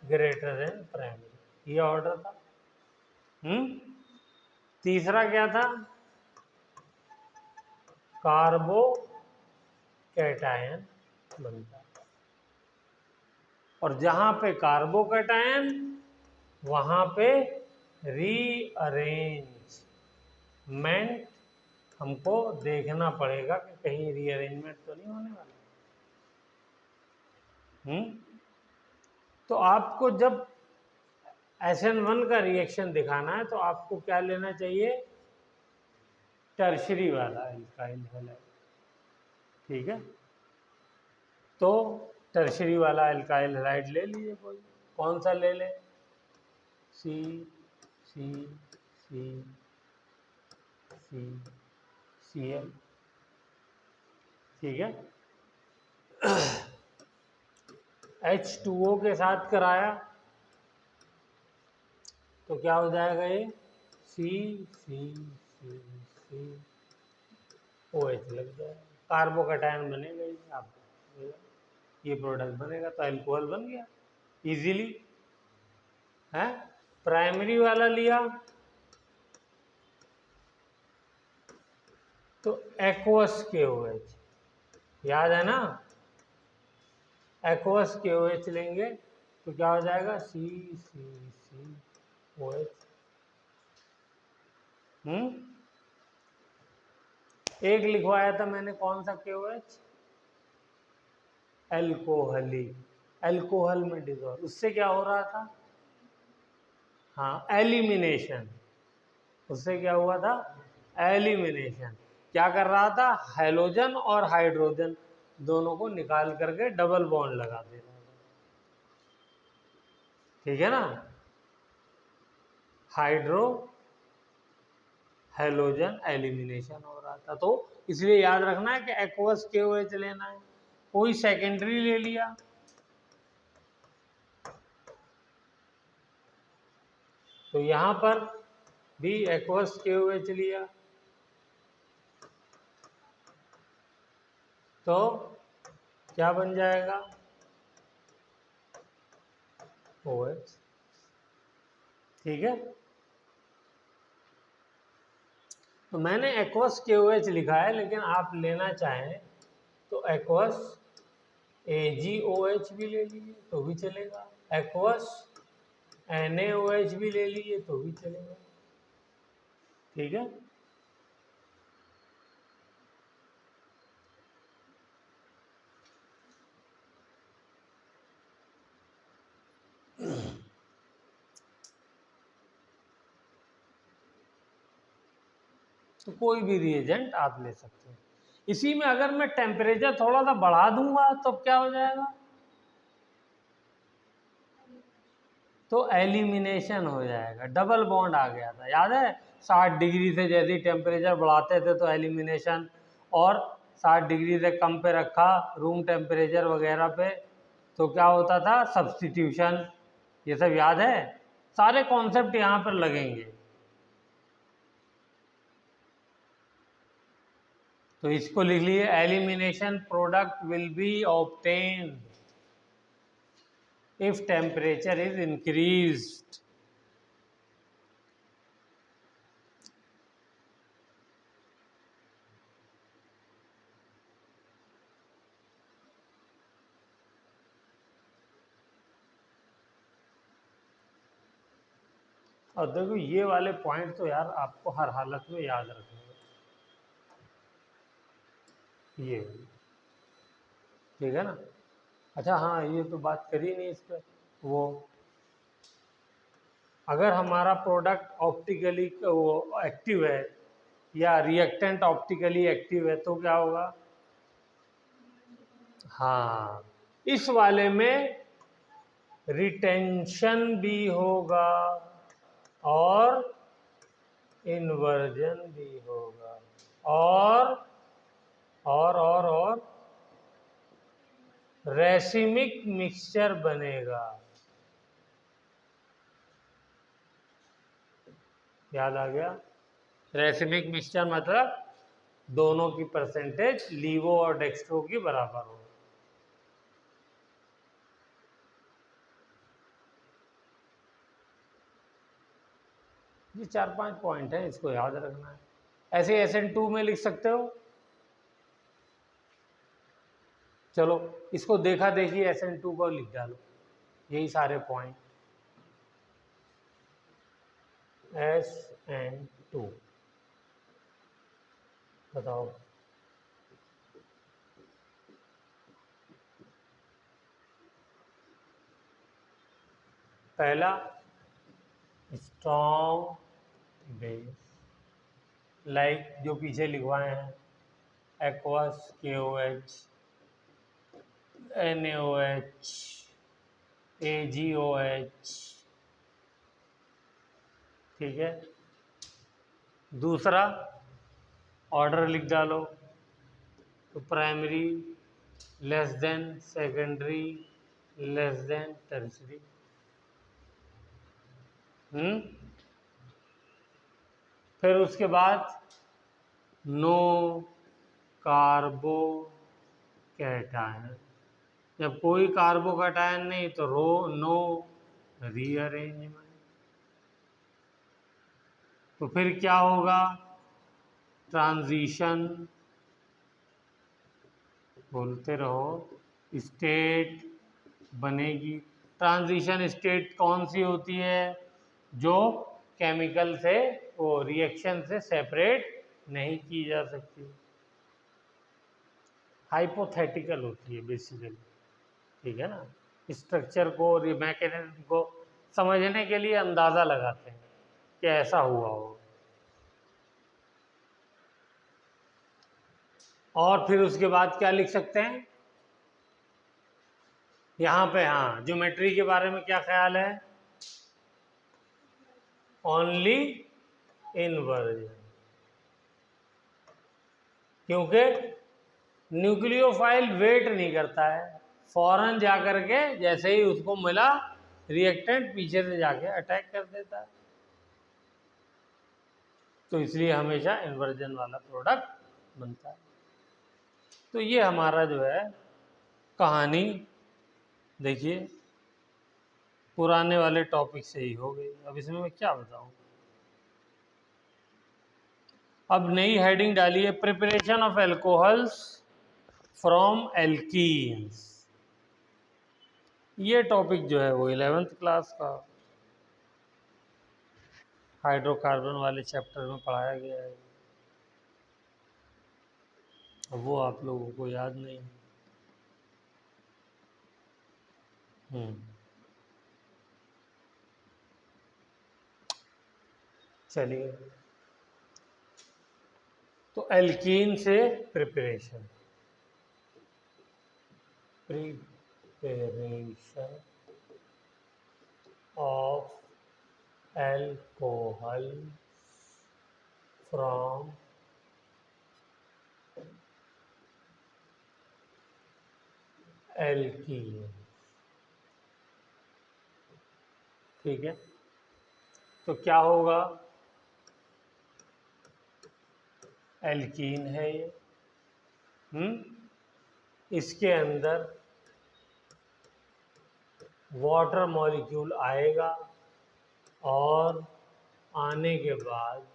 greater than primary, ये ऑर्डर था। तीसरा क्या था? कार्बो कैटायन बनता है, और जहां पे कार्बो कैटायन वहां पे रीअरेंजमेंट हमको देखना पड़ेगा कि कहीं रीअरेंजमेंट तो नहीं होने वाला। तो आपको जब SN1 का रिएक्शन दिखाना है तो आपको क्या लेना चाहिए? टर्शरी वाला अल्काइल हैलाइड, ठीक है। तो टर्शरी वाला अल्काइल हैलाइड ले लीजिए, कोई कौन सा ले ले? सी सी सी सी Cl, ठीक है। H2O के साथ कराया तो क्या हो जाएगा? ये सी सी सी सी OH लग जाएगा, कार्बोकैटायन बनेगा आपको, ये प्रोडक्ट बनेगा, तो अल्कोहल बन गया इजीली, है। प्राइमरी वाला लिया तो एक्वस KOH, याद है ना, एक्वस KOH लेंगे तो क्या हो जाएगा? सी सी सी OH। एक लिखवाया था मैंने, कौन सा KOH? एल्कोहली, एल्कोहल में डिजोल्व, उससे क्या हो रहा था? हाँ, एलिमिनेशन। उससे क्या हुआ था? एलिमिनेशन। क्या कर रहा था? हैलोजन और हाइड्रोजन दोनों को निकाल करके डबल बॉन्ड लगा दे रहा था, ठीक है ना। हाइड्रो हैलोजन एलिमिनेशन हो रहा था, तो इसलिए याद रखना है कि एक्वस KOH लेना है। कोई सेकेंडरी ले लिया तो यहां पर भी एक्वस KOH लिया तो क्या बन जाएगा? OH, ठीक है। तो मैंने एक्वस KOH लिखा है, लेकिन आप लेना चाहें तो एक्वस AgOH भी ले लीजिए तो भी चलेगा, एक्वस NaOH भी ले लीजिए तो भी चलेगा, ठीक है। तो कोई भी रिएजेंट आप ले सकते हैं। इसी में अगर मैं टेम्परेचर थोड़ा सा बढ़ा दूंगा तो क्या हो जाएगा? तो एलिमिनेशन हो जाएगा, डबल बॉन्ड आ गया था, याद है। 60 डिग्री से जैसे ही टेम्परेचर बढ़ाते थे तो एलिमिनेशन, और 60 डिग्री से कम पे रखा रूम टेम्परेचर वगैरह पे तो क्या होता था? सब्स्टिट्यूशन। ये सब याद है, सारे कॉन्सेप्ट यहाँ पर लगेंगे। तो इसको लिख लिए, elimination product will be obtained if temperature is increased. और देखो ये वाले पॉइंट तो यार आपको हर हालत में याद रखने हैं। ये ठीक है ना। अच्छा हाँ, ये तो बात करी नहीं इस पर। वो अगर हमारा प्रोडक्ट ऑप्टिकली वो एक्टिव है या रिएक्टेंट ऑप्टिकली एक्टिव है तो क्या होगा? हाँ, इस वाले में रिटेंशन भी होगा और इन्वर्जन भी होगा और रेसिमिक मिक्सचर बनेगा। याद आ गया? रेसिमिक मिक्सचर मतलब दोनों की परसेंटेज लीवो और डेक्स्ट्रो की बराबर हो। ये 4-5 पॉइंट है, इसको याद रखना है। ऐसे SN2 में लिख सकते हो। चलो इसको देखा देखी SN2 को लिख डालो, यही सारे पॉइंट। SN2 बताओ। पहला स्ट्रॉन्ग बेस, लाइक जो पीछे लिखवाए हैं, एक्वस KOH, NaOH, AgOH। ठीक है। दूसरा ऑर्डर लिख डालो, तो primary less than secondary less than tertiary. फिर उसके बाद नो कार्बो कैटायन, जब कोई कार्बोकैटायन नहीं तो नो रीअरेंजमेंट। तो फिर क्या होगा? ट्रांजिशन, बोलते रहो, स्टेट बनेगी। ट्रांजिशन स्टेट कौन सी होती है? जो केमिकल से वो रिएक्शन से सेपरेट नहीं की जा सकती, हाइपोथेटिकल होती है बेसिकली। ठीक है ना। स्ट्रक्चर को और मैकेनिज्म को समझने के लिए अंदाज़ा लगाते हैं कि ऐसा हुआ हो। और फिर उसके बाद क्या लिख सकते हैं यहाँ पे? हाँ, ज्योमेट्री के बारे में क्या ख्याल है? ओनली इन्वर्जन, क्योंकि न्यूक्लियोफाइल वेट नहीं करता है, फौरन जाकर के जैसे ही उसको मिला रिएक्टेंट पीछे से जाके अटैक कर देता है। तो इसलिए हमेशा इन्वर्जन वाला प्रोडक्ट बनता है। तो ये हमारा जो है कहानी, देखिए पुराने वाले टॉपिक से ही हो गई। अब इसमें मैं क्या बताऊं? अब नई हेडिंग डाली है, preparation of alcohols from alkenes. ये टॉपिक जो है वो 11th क्लास का हाइड्रोकार्बन वाले चैप्टर में पढ़ाया गया है। अब वो आप लोगों को याद नहीं। चलिए, तो एल्कीन से preparation of alcohol from alkene. ठीक है। तो क्या होगा? एल्कीन है ये, इसके अंदर वाटर मॉलिक्यूल आएगा और आने के बाद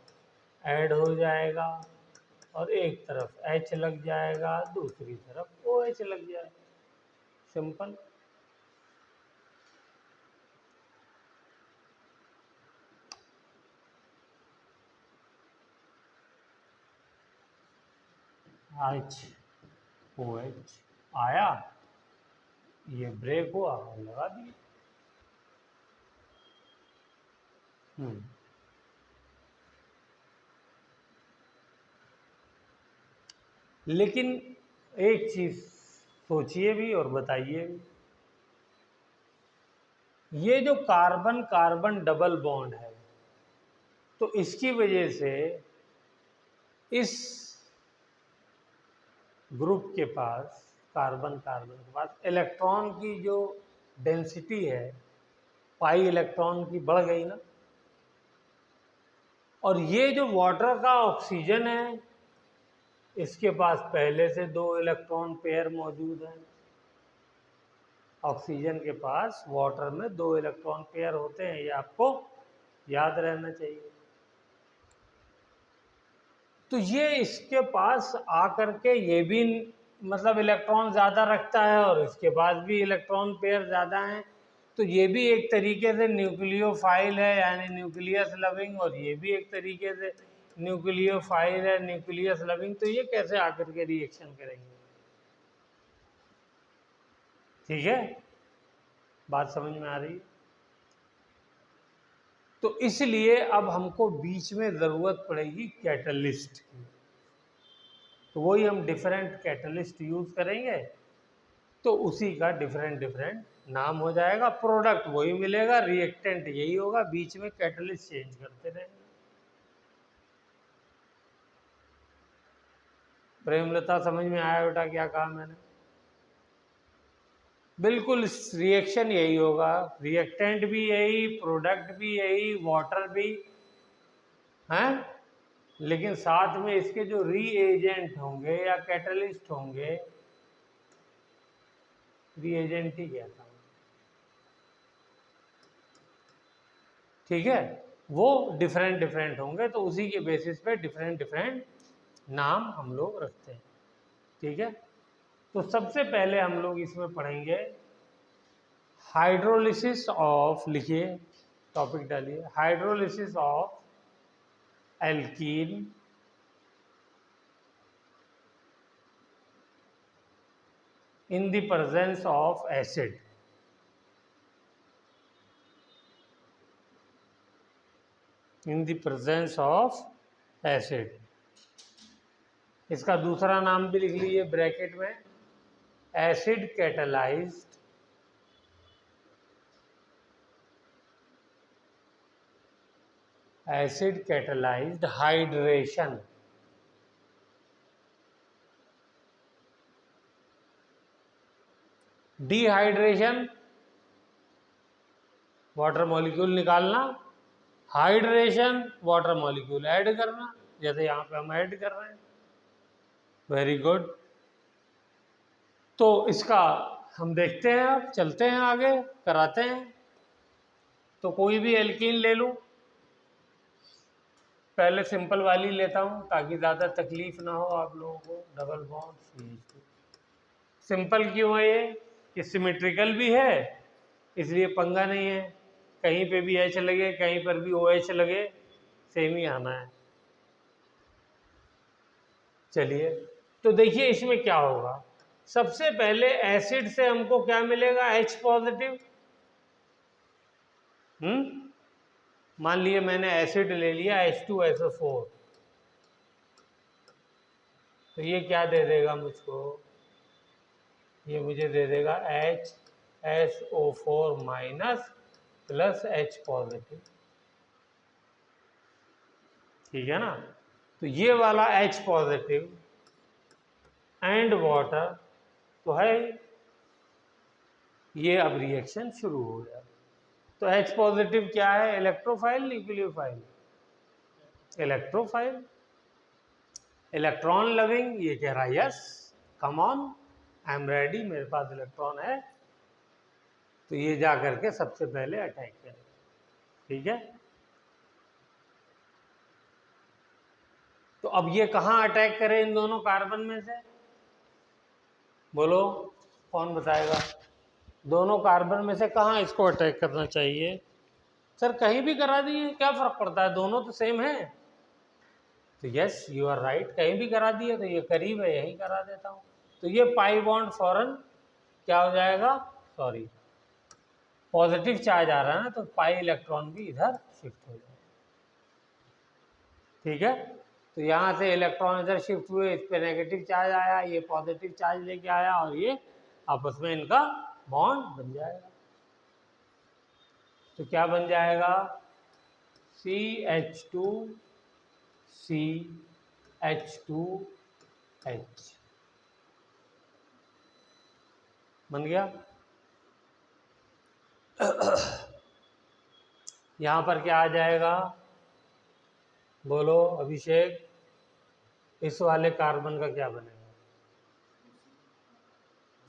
ऐड हो जाएगा और एक तरफ H लग जाएगा, दूसरी तरफ OH लग जाएगा। सिंपल। HOH आया, ये ब्रेक हुआ और लगा दिया। लेकिन एक चीज सोचिए भी और बताइए भी, ये जो कार्बन कार्बन डबल बॉन्ड है, तो इसकी वजह से इस ग्रुप के पास, कार्बन कार्बन के पास इलेक्ट्रॉन की जो डेंसिटी है, पाई इलेक्ट्रॉन की बढ़ गई ना। और ये जो वाटर का ऑक्सीजन है, इसके पास पहले से 2 इलेक्ट्रॉन पेयर मौजूद हैं। ऑक्सीजन के पास वाटर में 2 इलेक्ट्रॉन पेयर होते हैं, ये आपको याद रहना चाहिए। तो ये इसके पास आकर के ये भी मतलब इलेक्ट्रॉन ज़्यादा रखता है और इसके पास भी इलेक्ट्रॉन पेयर ज़्यादा हैं, तो ये भी एक तरीके से न्यूक्लियोफाइल है, यानी न्यूक्लियस लविंग, और ये भी एक तरीके से न्यूक्लियोफाइल है, न्यूक्लियस लविंग। तो ये कैसे आकर के रिएक्शन करेंगे? ठीक है, बात समझ में आ रही है? तो इसलिए अब हमको बीच में ज़रूरत पड़ेगी कैटलिस्ट की, तो वही हम डिफरेंट कैटलिस्ट यूज़ करेंगे, तो उसी का डिफरेंट नाम हो जाएगा, प्रोडक्ट वही मिलेगा, रिएक्टेंट यही होगा, बीच में कैटलिस्ट चेंज करते रहेंगे। प्रेमलता समझ में आया बेटा क्या कहा मैंने? बिल्कुल रिएक्शन यही होगा, रिएक्टेंट भी यही, प्रोडक्ट भी यही, वाटर भी हैं, लेकिन साथ में इसके जो रीएजेंट होंगे या कैटलिस्ट होंगे, रीएजेंट ही कहता हूं, ठीक है, वो डिफरेंट होंगे, तो उसी के बेसिस पे डिफरेंट नाम हम लोग रखते हैं। ठीक है, तो सबसे पहले हम लोग इसमें पढ़ेंगे हाइड्रोलिसिस ऑफ, लिखिए टॉपिक डालिए, hydrolysis of alkene in the presence of acid। in the presence of acid, इसका दूसरा नाम भी लिख लीजिए ब्रैकेट में, acid catalysed hydration. Dehydration water molecule निकालना, हाइड्रेशन वाटर मॉलिक्यूल ऐड करना, जैसे यहाँ पे हम ऐड कर रहे हैं। Very good. तो इसका हम देखते हैं, अब चलते हैं आगे, कराते हैं। तो कोई भी एल्कीन ले लूँ, पहले सिंपल वाली लेता हूँ ताकि ज़्यादा तकलीफ ना हो आप लोगों को। Double bond CH2। सिंपल क्यों है ये सिमेट्रिकल भी है, इसलिए पंगा नहीं है, कहीं पे भी H लगे कहीं पर भी OH लगे, सेम ही आना है। चलिए, तो देखिए इसमें क्या होगा। सबसे पहले एसिड से हमको क्या मिलेगा, H पॉजिटिव। मान लिए मैंने एसिड ले लिया H2SO4, तो ये क्या दे देगा मुझको, ये मुझे दे देगा HSO4 minus plus H positive. ठीक है ना, तो ये वाला H पॉजिटिव एंड वाटर तो है, ये अब रिएक्शन शुरू हो गया। तो H पॉजिटिव क्या है, electrophile nucleophile, electrophile, electron loving, ये कह रहा है yes, come on, I am ready, मेरे पास इलेक्ट्रॉन है। तो ये जा करके सबसे पहले अटैक करेगा, ठीक है। तो अब ये कहाँ अटैक करे इन दोनों कार्बन में से, बोलो कौन बताएगा? दोनों कार्बन में से कहाँ इसको अटैक करना चाहिए? सर कहीं भी करा दिए, क्या फर्क पड़ता है, दोनों तो सेम है। तो यस यू आर राइट, कहीं भी करा दिए तो ये करीब है, यहीं करा देता हूँ। तो ये पाई बॉन्ड फौरन क्या हो जाएगा, सॉरी पॉजिटिव चार्ज आ रहा है ना, तो पाई इलेक्ट्रॉन भी इधर शिफ्ट हो जाएगा, ठीक है। तो यहाँ से इलेक्ट्रॉन इधर शिफ्ट हुए, इस पे नेगेटिव चार्ज आया, ये पॉजिटिव चार्ज लेके आया, और ये आपस में इनका बॉन्ड बन जाएगा। तो क्या बन जाएगा, CH2CH2H बन गया। यहाँ पर क्या आ जाएगा, बोलो अभिषेक, इस वाले कार्बन का क्या बनेगा,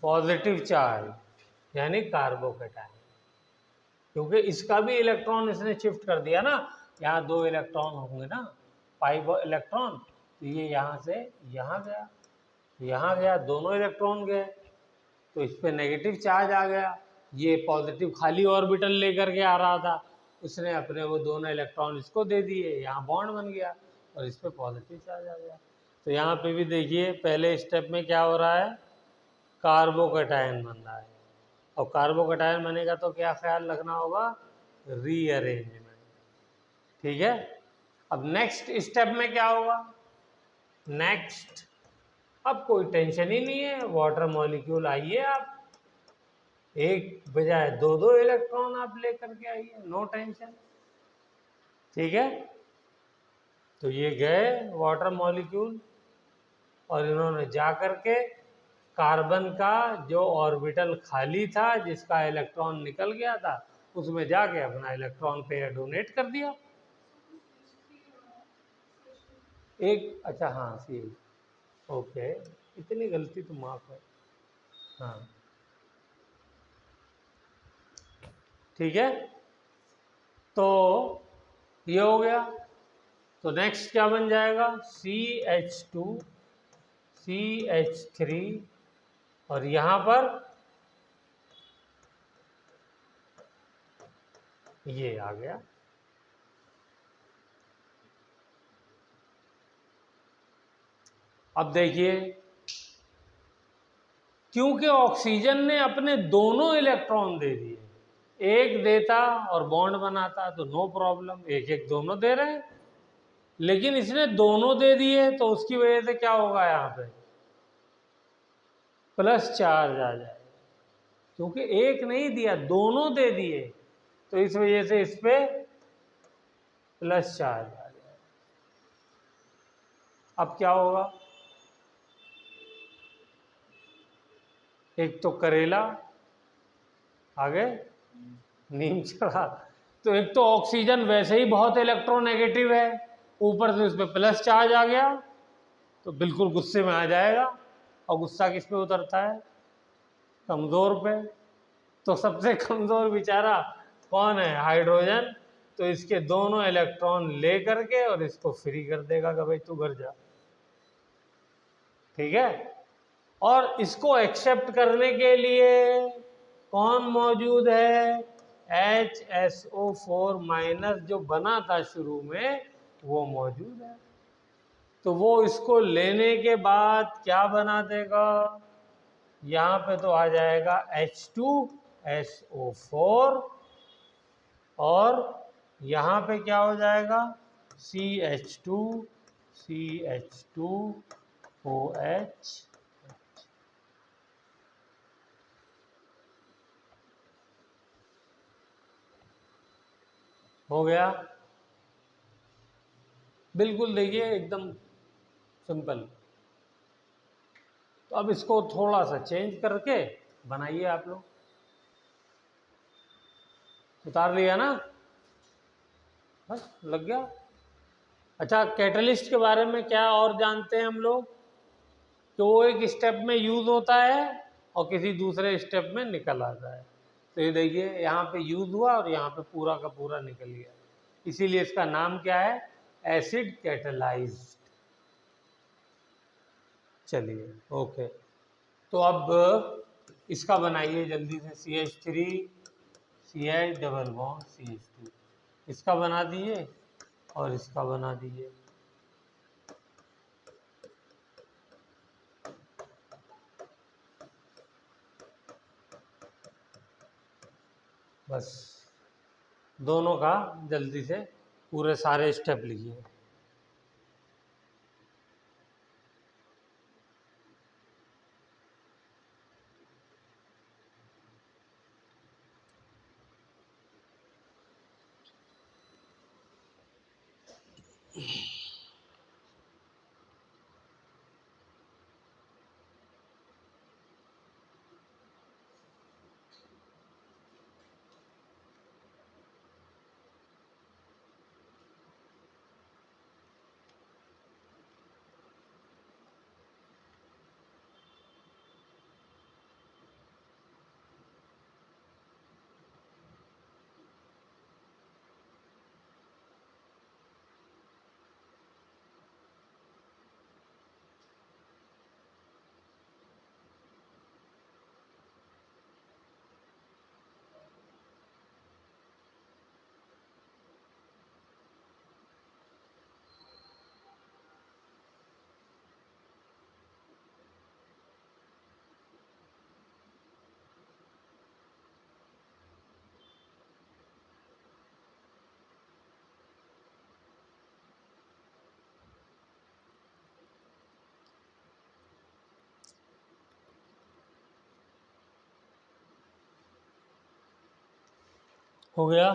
पॉजिटिव चार्ज, यानी कार्बोकैटायन, क्योंकि इसका भी इलेक्ट्रॉन इसने शिफ्ट कर दिया ना, यहाँ 2 इलेक्ट्रॉन होंगे ना, पाई इलेक्ट्रॉन, तो ये यहाँ से यहाँ गया, यहाँ गया, दोनों इलेक्ट्रॉन गए, तो इस पर नेगेटिव चार्ज आ गया, ये पॉजिटिव खाली ऑर्बिटल लेकर के आ रहा था, उसने अपने वो दोनों इलेक्ट्रॉन इसको दे दिए, यहाँ बॉन्ड बन गया और इस पर पॉजिटिव चार्ज आ गया। तो यहाँ पे भी देखिए पहले स्टेप में क्या हो रहा है, कार्बोकैटायन बन रहा है, और कार्बोकैटायन बनेगा तो क्या ख्याल रखना होगा, रीअरेंजमेंट, ठीक है। अब नेक्स्ट स्टेप में क्या होगा, नेक्स्ट, अब कोई टेंशन ही नहीं है, वाटर मॉलिक्यूल आइए आप, एक बजाय 2 इलेक्ट्रॉन आप लेकर के आइए, नो टेंशन, ठीक है। तो ये गए वाटर मॉलिक्यूल, और इन्होंने जा करके कार्बन का जो ऑर्बिटल खाली था, जिसका इलेक्ट्रॉन निकल गया था, उसमें जाके अपना इलेक्ट्रॉन पेयर डोनेट कर दिया। एक, अच्छा हाँ सी, ओके, इतनी गलती तो माफ है, हाँ ठीक है। तो ये हो गया, तो नेक्स्ट क्या बन जाएगा, CH2 CH3, और यहाँ पर ये आ गया। अब देखिए, क्योंकि ऑक्सीजन ने अपने दोनों इलेक्ट्रॉन दे दिए, एक देता और बॉन्ड बनाता तो नो प्रॉब्लम, एक एक दोनों दे रहे हैं, लेकिन इसने दोनों दे दिए तो उसकी वजह से क्या होगा, यहाँ पे प्लस चार्ज आ जाएगा, क्योंकि एक नहीं दिया, दोनों दे दिए, तो इस वजह से इस पे प्लस चार्ज आ जाएगा। अब क्या होगा, एक तो करेला, आगे नीम चढ़ा, तो एक तो ऑक्सीजन वैसे ही बहुत इलेक्ट्रोनेगेटिव है, ऊपर से उस पर प्लस चार्ज आ गया, तो बिल्कुल गुस्से में आ जाएगा, और गुस्सा किस पे उतरता है, कमज़ोर पे। तो सबसे कमज़ोर बेचारा कौन है, हाइड्रोजन, तो इसके दोनों इलेक्ट्रॉन ले करके और इसको फ्री कर देगा कि भाई तू घर जा, ठीक है। और इसको एक्सेप्ट करने के लिए कौन मौजूद है, HSO4 माइनस जो बना था शुरू में वो मौजूद है, तो वो इसको लेने के बाद क्या बना देगा, यहाँ पे तो आ जाएगा H2SO4, और यहाँ पे क्या हो जाएगा, CH2CH2OH, हो गया, बिल्कुल देखिए एकदम सिंपल। तो अब इसको थोड़ा सा चेंज करके बनाइए आप लोग, उतार लिया ना, बस लग गया। अच्छा, कैटलिस्ट के बारे में क्या और जानते हैं हम लोग, कि वो एक स्टेप में यूज होता है और किसी दूसरे स्टेप में निकल आता है। तो ये देखिए यहाँ पे यूज हुआ और यहाँ पे पूरा का पूरा निकल गया, इसीलिए इसका नाम क्या है, एसिड कैटलाइज्ड। चलिए ओके, तो अब इसका बनाइए जल्दी से, CH3 CH double bond CH2, इसका बना दिए और इसका बना दिए। बस दोनों का जल्दी से पूरे सारे स्टेप लिखिए। हो गया?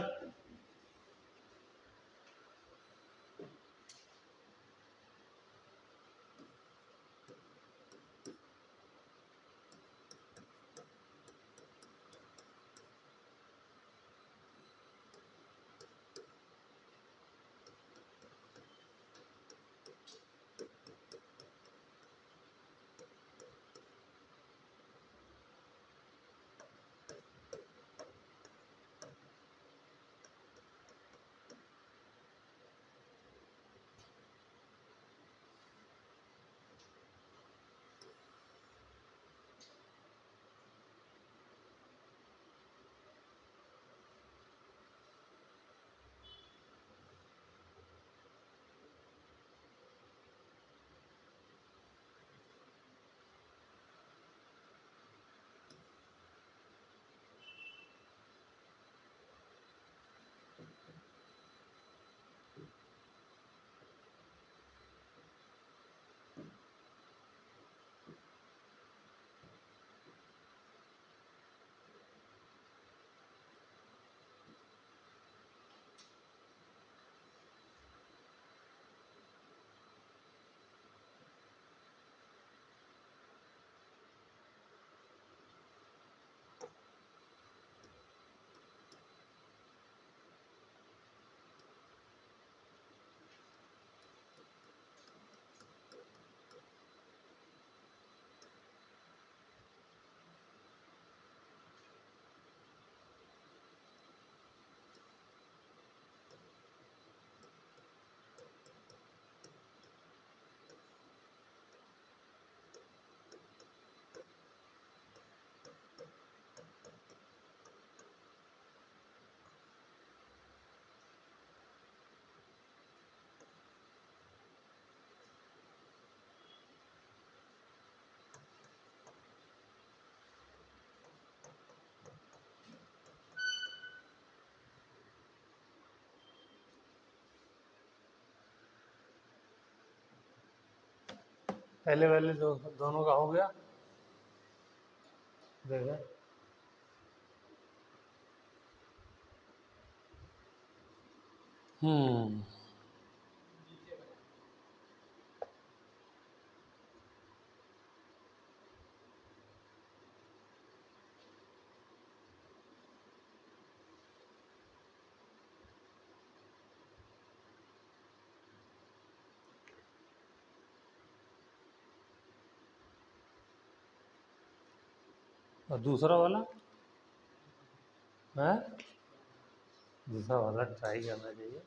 पहले वाले दोनों का हो गया, देखा? हम्म, और दूसरा वाला है, दूसरा वाला ट्राई करना चाहिए।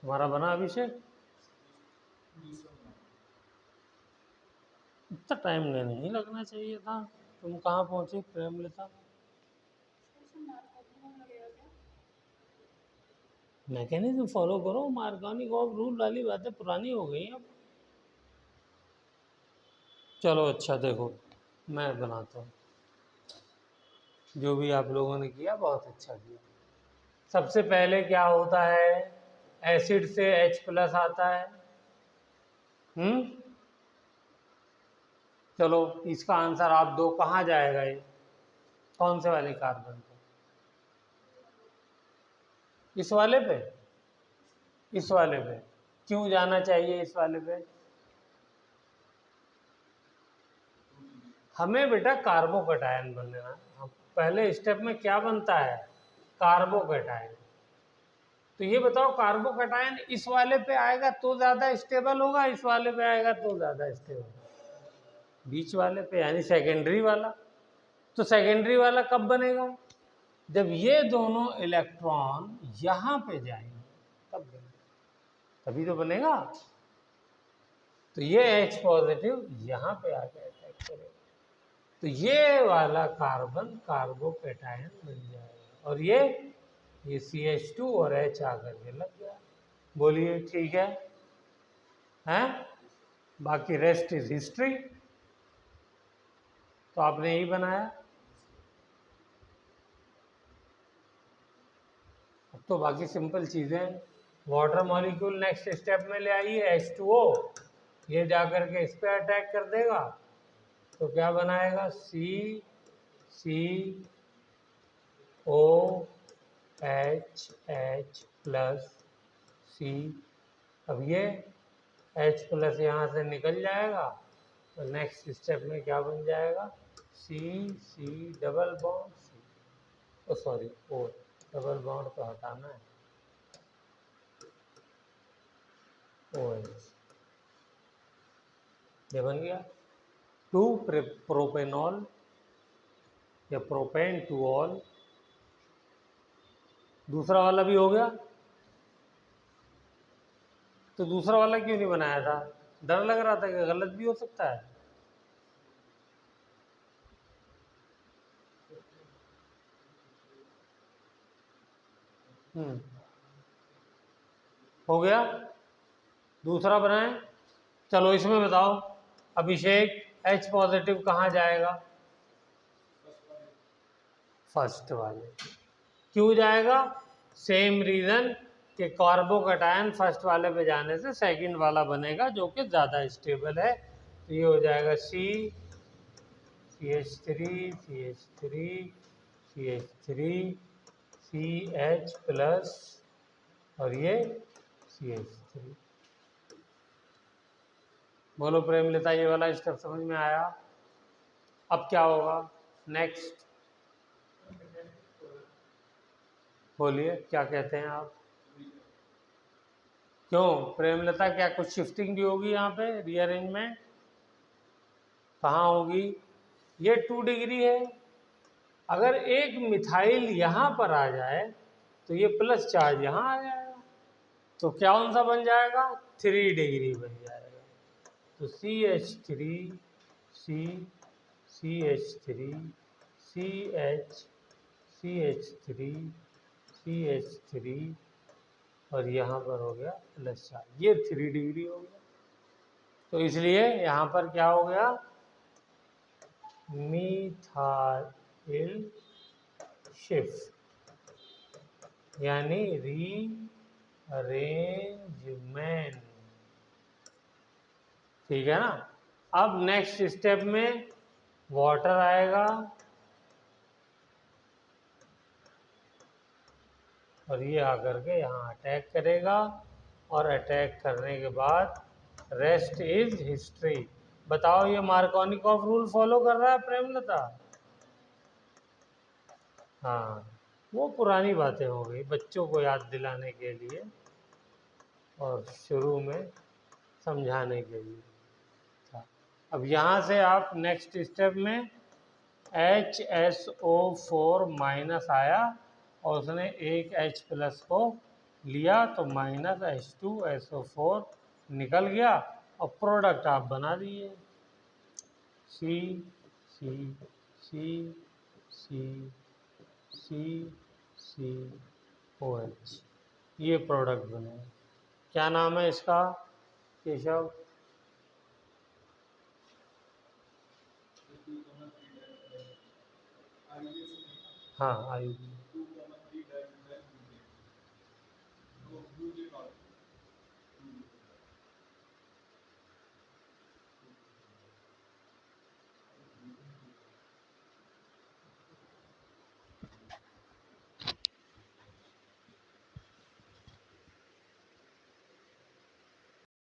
तुम्हारा बना अभिषेक? इतना टाइम नहीं लगना चाहिए था। तुम कहाँ पहुँचे प्रेमलता? मैकेनिज्म फॉलो करो, मार्कोनी ऑफ रूल वाली बातें पुरानी हो गई अब। चलो अच्छा, देखो मैं बनाता हूँ। जो भी आप लोगों ने किया बहुत अच्छा किया। सबसे पहले क्या होता है, एसिड से H+ आता है। चलो इसका आंसर आप दो, कहाँ जाएगा ये, कौन से वाले कार्बन पे? इस वाले पे? इस वाले पे क्यों जाना चाहिए इस वाले पे? हमें बेटा कार्बोकैटायन बनना। पहले स्टेप में क्या बनता है, कार्बोकैटायन। तो ये बताओ कार्बोकैटायन इस वाले पे आएगा तो ज्यादा स्टेबल होगा, इस वाले पे आएगा तो ज्यादा स्टेबल होगा? बीच वाले पे, यानी सेकेंडरी वाला। तो सेकेंडरी वाला कब बनेगा, जब ये दोनों इलेक्ट्रॉन यहां पे जाएंगे तब बनेगा, तभी तो बनेगा। तो ये H+ यहां पे आके अटैक करेगा, तो ये वाला कार्बन कार्बोकैटायन बन जाएगा, और ये CH2 और H आकर के लग गया। बोलिए ठीक है? हैं? बाकी रेस्ट इज हिस्ट्री। तो आपने यही बनाया। अब तो बाकी सिंपल चीजें, वाटर मॉलिक्यूल नेक्स्ट स्टेप में ले आइए, H2O, ये जाकर के इस पे अटैक कर देगा, तो क्या बनाएगा, CCOH+C। अब ये H+ यहाँ से निकल जाएगा, तो नेक्स्ट स्टेप में क्या बन जाएगा, C डबल बॉन्ड C, ओ सॉरी O, डबल बॉन्ड तो हटाना है, OH। ये बन गया 2 प्रोपेनॉल या प्रोपेन 2 ऑल। दूसरा वाला भी हो गया। तो दूसरा वाला क्यों नहीं बनाया था, डर लग रहा था कि गलत भी हो सकता है? हो गया, दूसरा बनाए। चलो इसमें बताओ अभिषेक, H+ कहाँ जाएगा, फर्स्ट वाले। क्यों जाएगा, सेम रीजन कि कार्बोकैटायन फर्स्ट वाले पे जाने से सेकंड वाला बनेगा जो कि ज़्यादा स्टेबल है। तो ये हो जाएगा CH3 CH+, और ये CH3। बोलो प्रेमलता, ये वाला स्टेप समझ में आया? अब क्या होगा नेक्स्ट, बोलिए क्या कहते हैं आप? क्यों प्रेमलता, क्या कुछ शिफ्टिंग भी होगी यहाँ पे, रीअरेंजमेंट कहाँ होगी? ये 2 डिग्री है, अगर एक मिथाइल यहाँ पर आ जाए तो ये प्लस चार्ज यहाँ आ जाएगा, तो क्या कौन सा बन जाएगा, 3 डिग्री बन जाएगा। तो CH3 CH3 CH3 और यहाँ पर हो गया प्लस चार्ज, ये 3 डिग्री हो गया। तो इसलिए यहाँ पर क्या हो गया, मिथाइल शिफ्ट, यानी रीअरेंजमेंट। ठीक है ना? अब नेक्स्ट स्टेप में वाटर आएगा, और ये आकर के यहाँ अटैक करेगा, और अटैक करने के बाद रेस्ट इज हिस्ट्री। बताओ ये मार्कोनिकॉफ रूल फॉलो कर रहा है प्रेमलता? हाँ, वो पुरानी बातें हो गई, बच्चों को याद दिलाने के लिए और शुरू में समझाने के लिए था। अब यहाँ से आप नेक्स्ट स्टेप में HSO4 माइनस आया और उसने एक H प्लस को लिया तो माइनस H2SO4 निकल गया और प्रोडक्ट आप बना दिए सी सी सी सी सी सी ओ एच, ये प्रोडक्ट बने। क्या नाम है इसका केशव? हाँ आयु।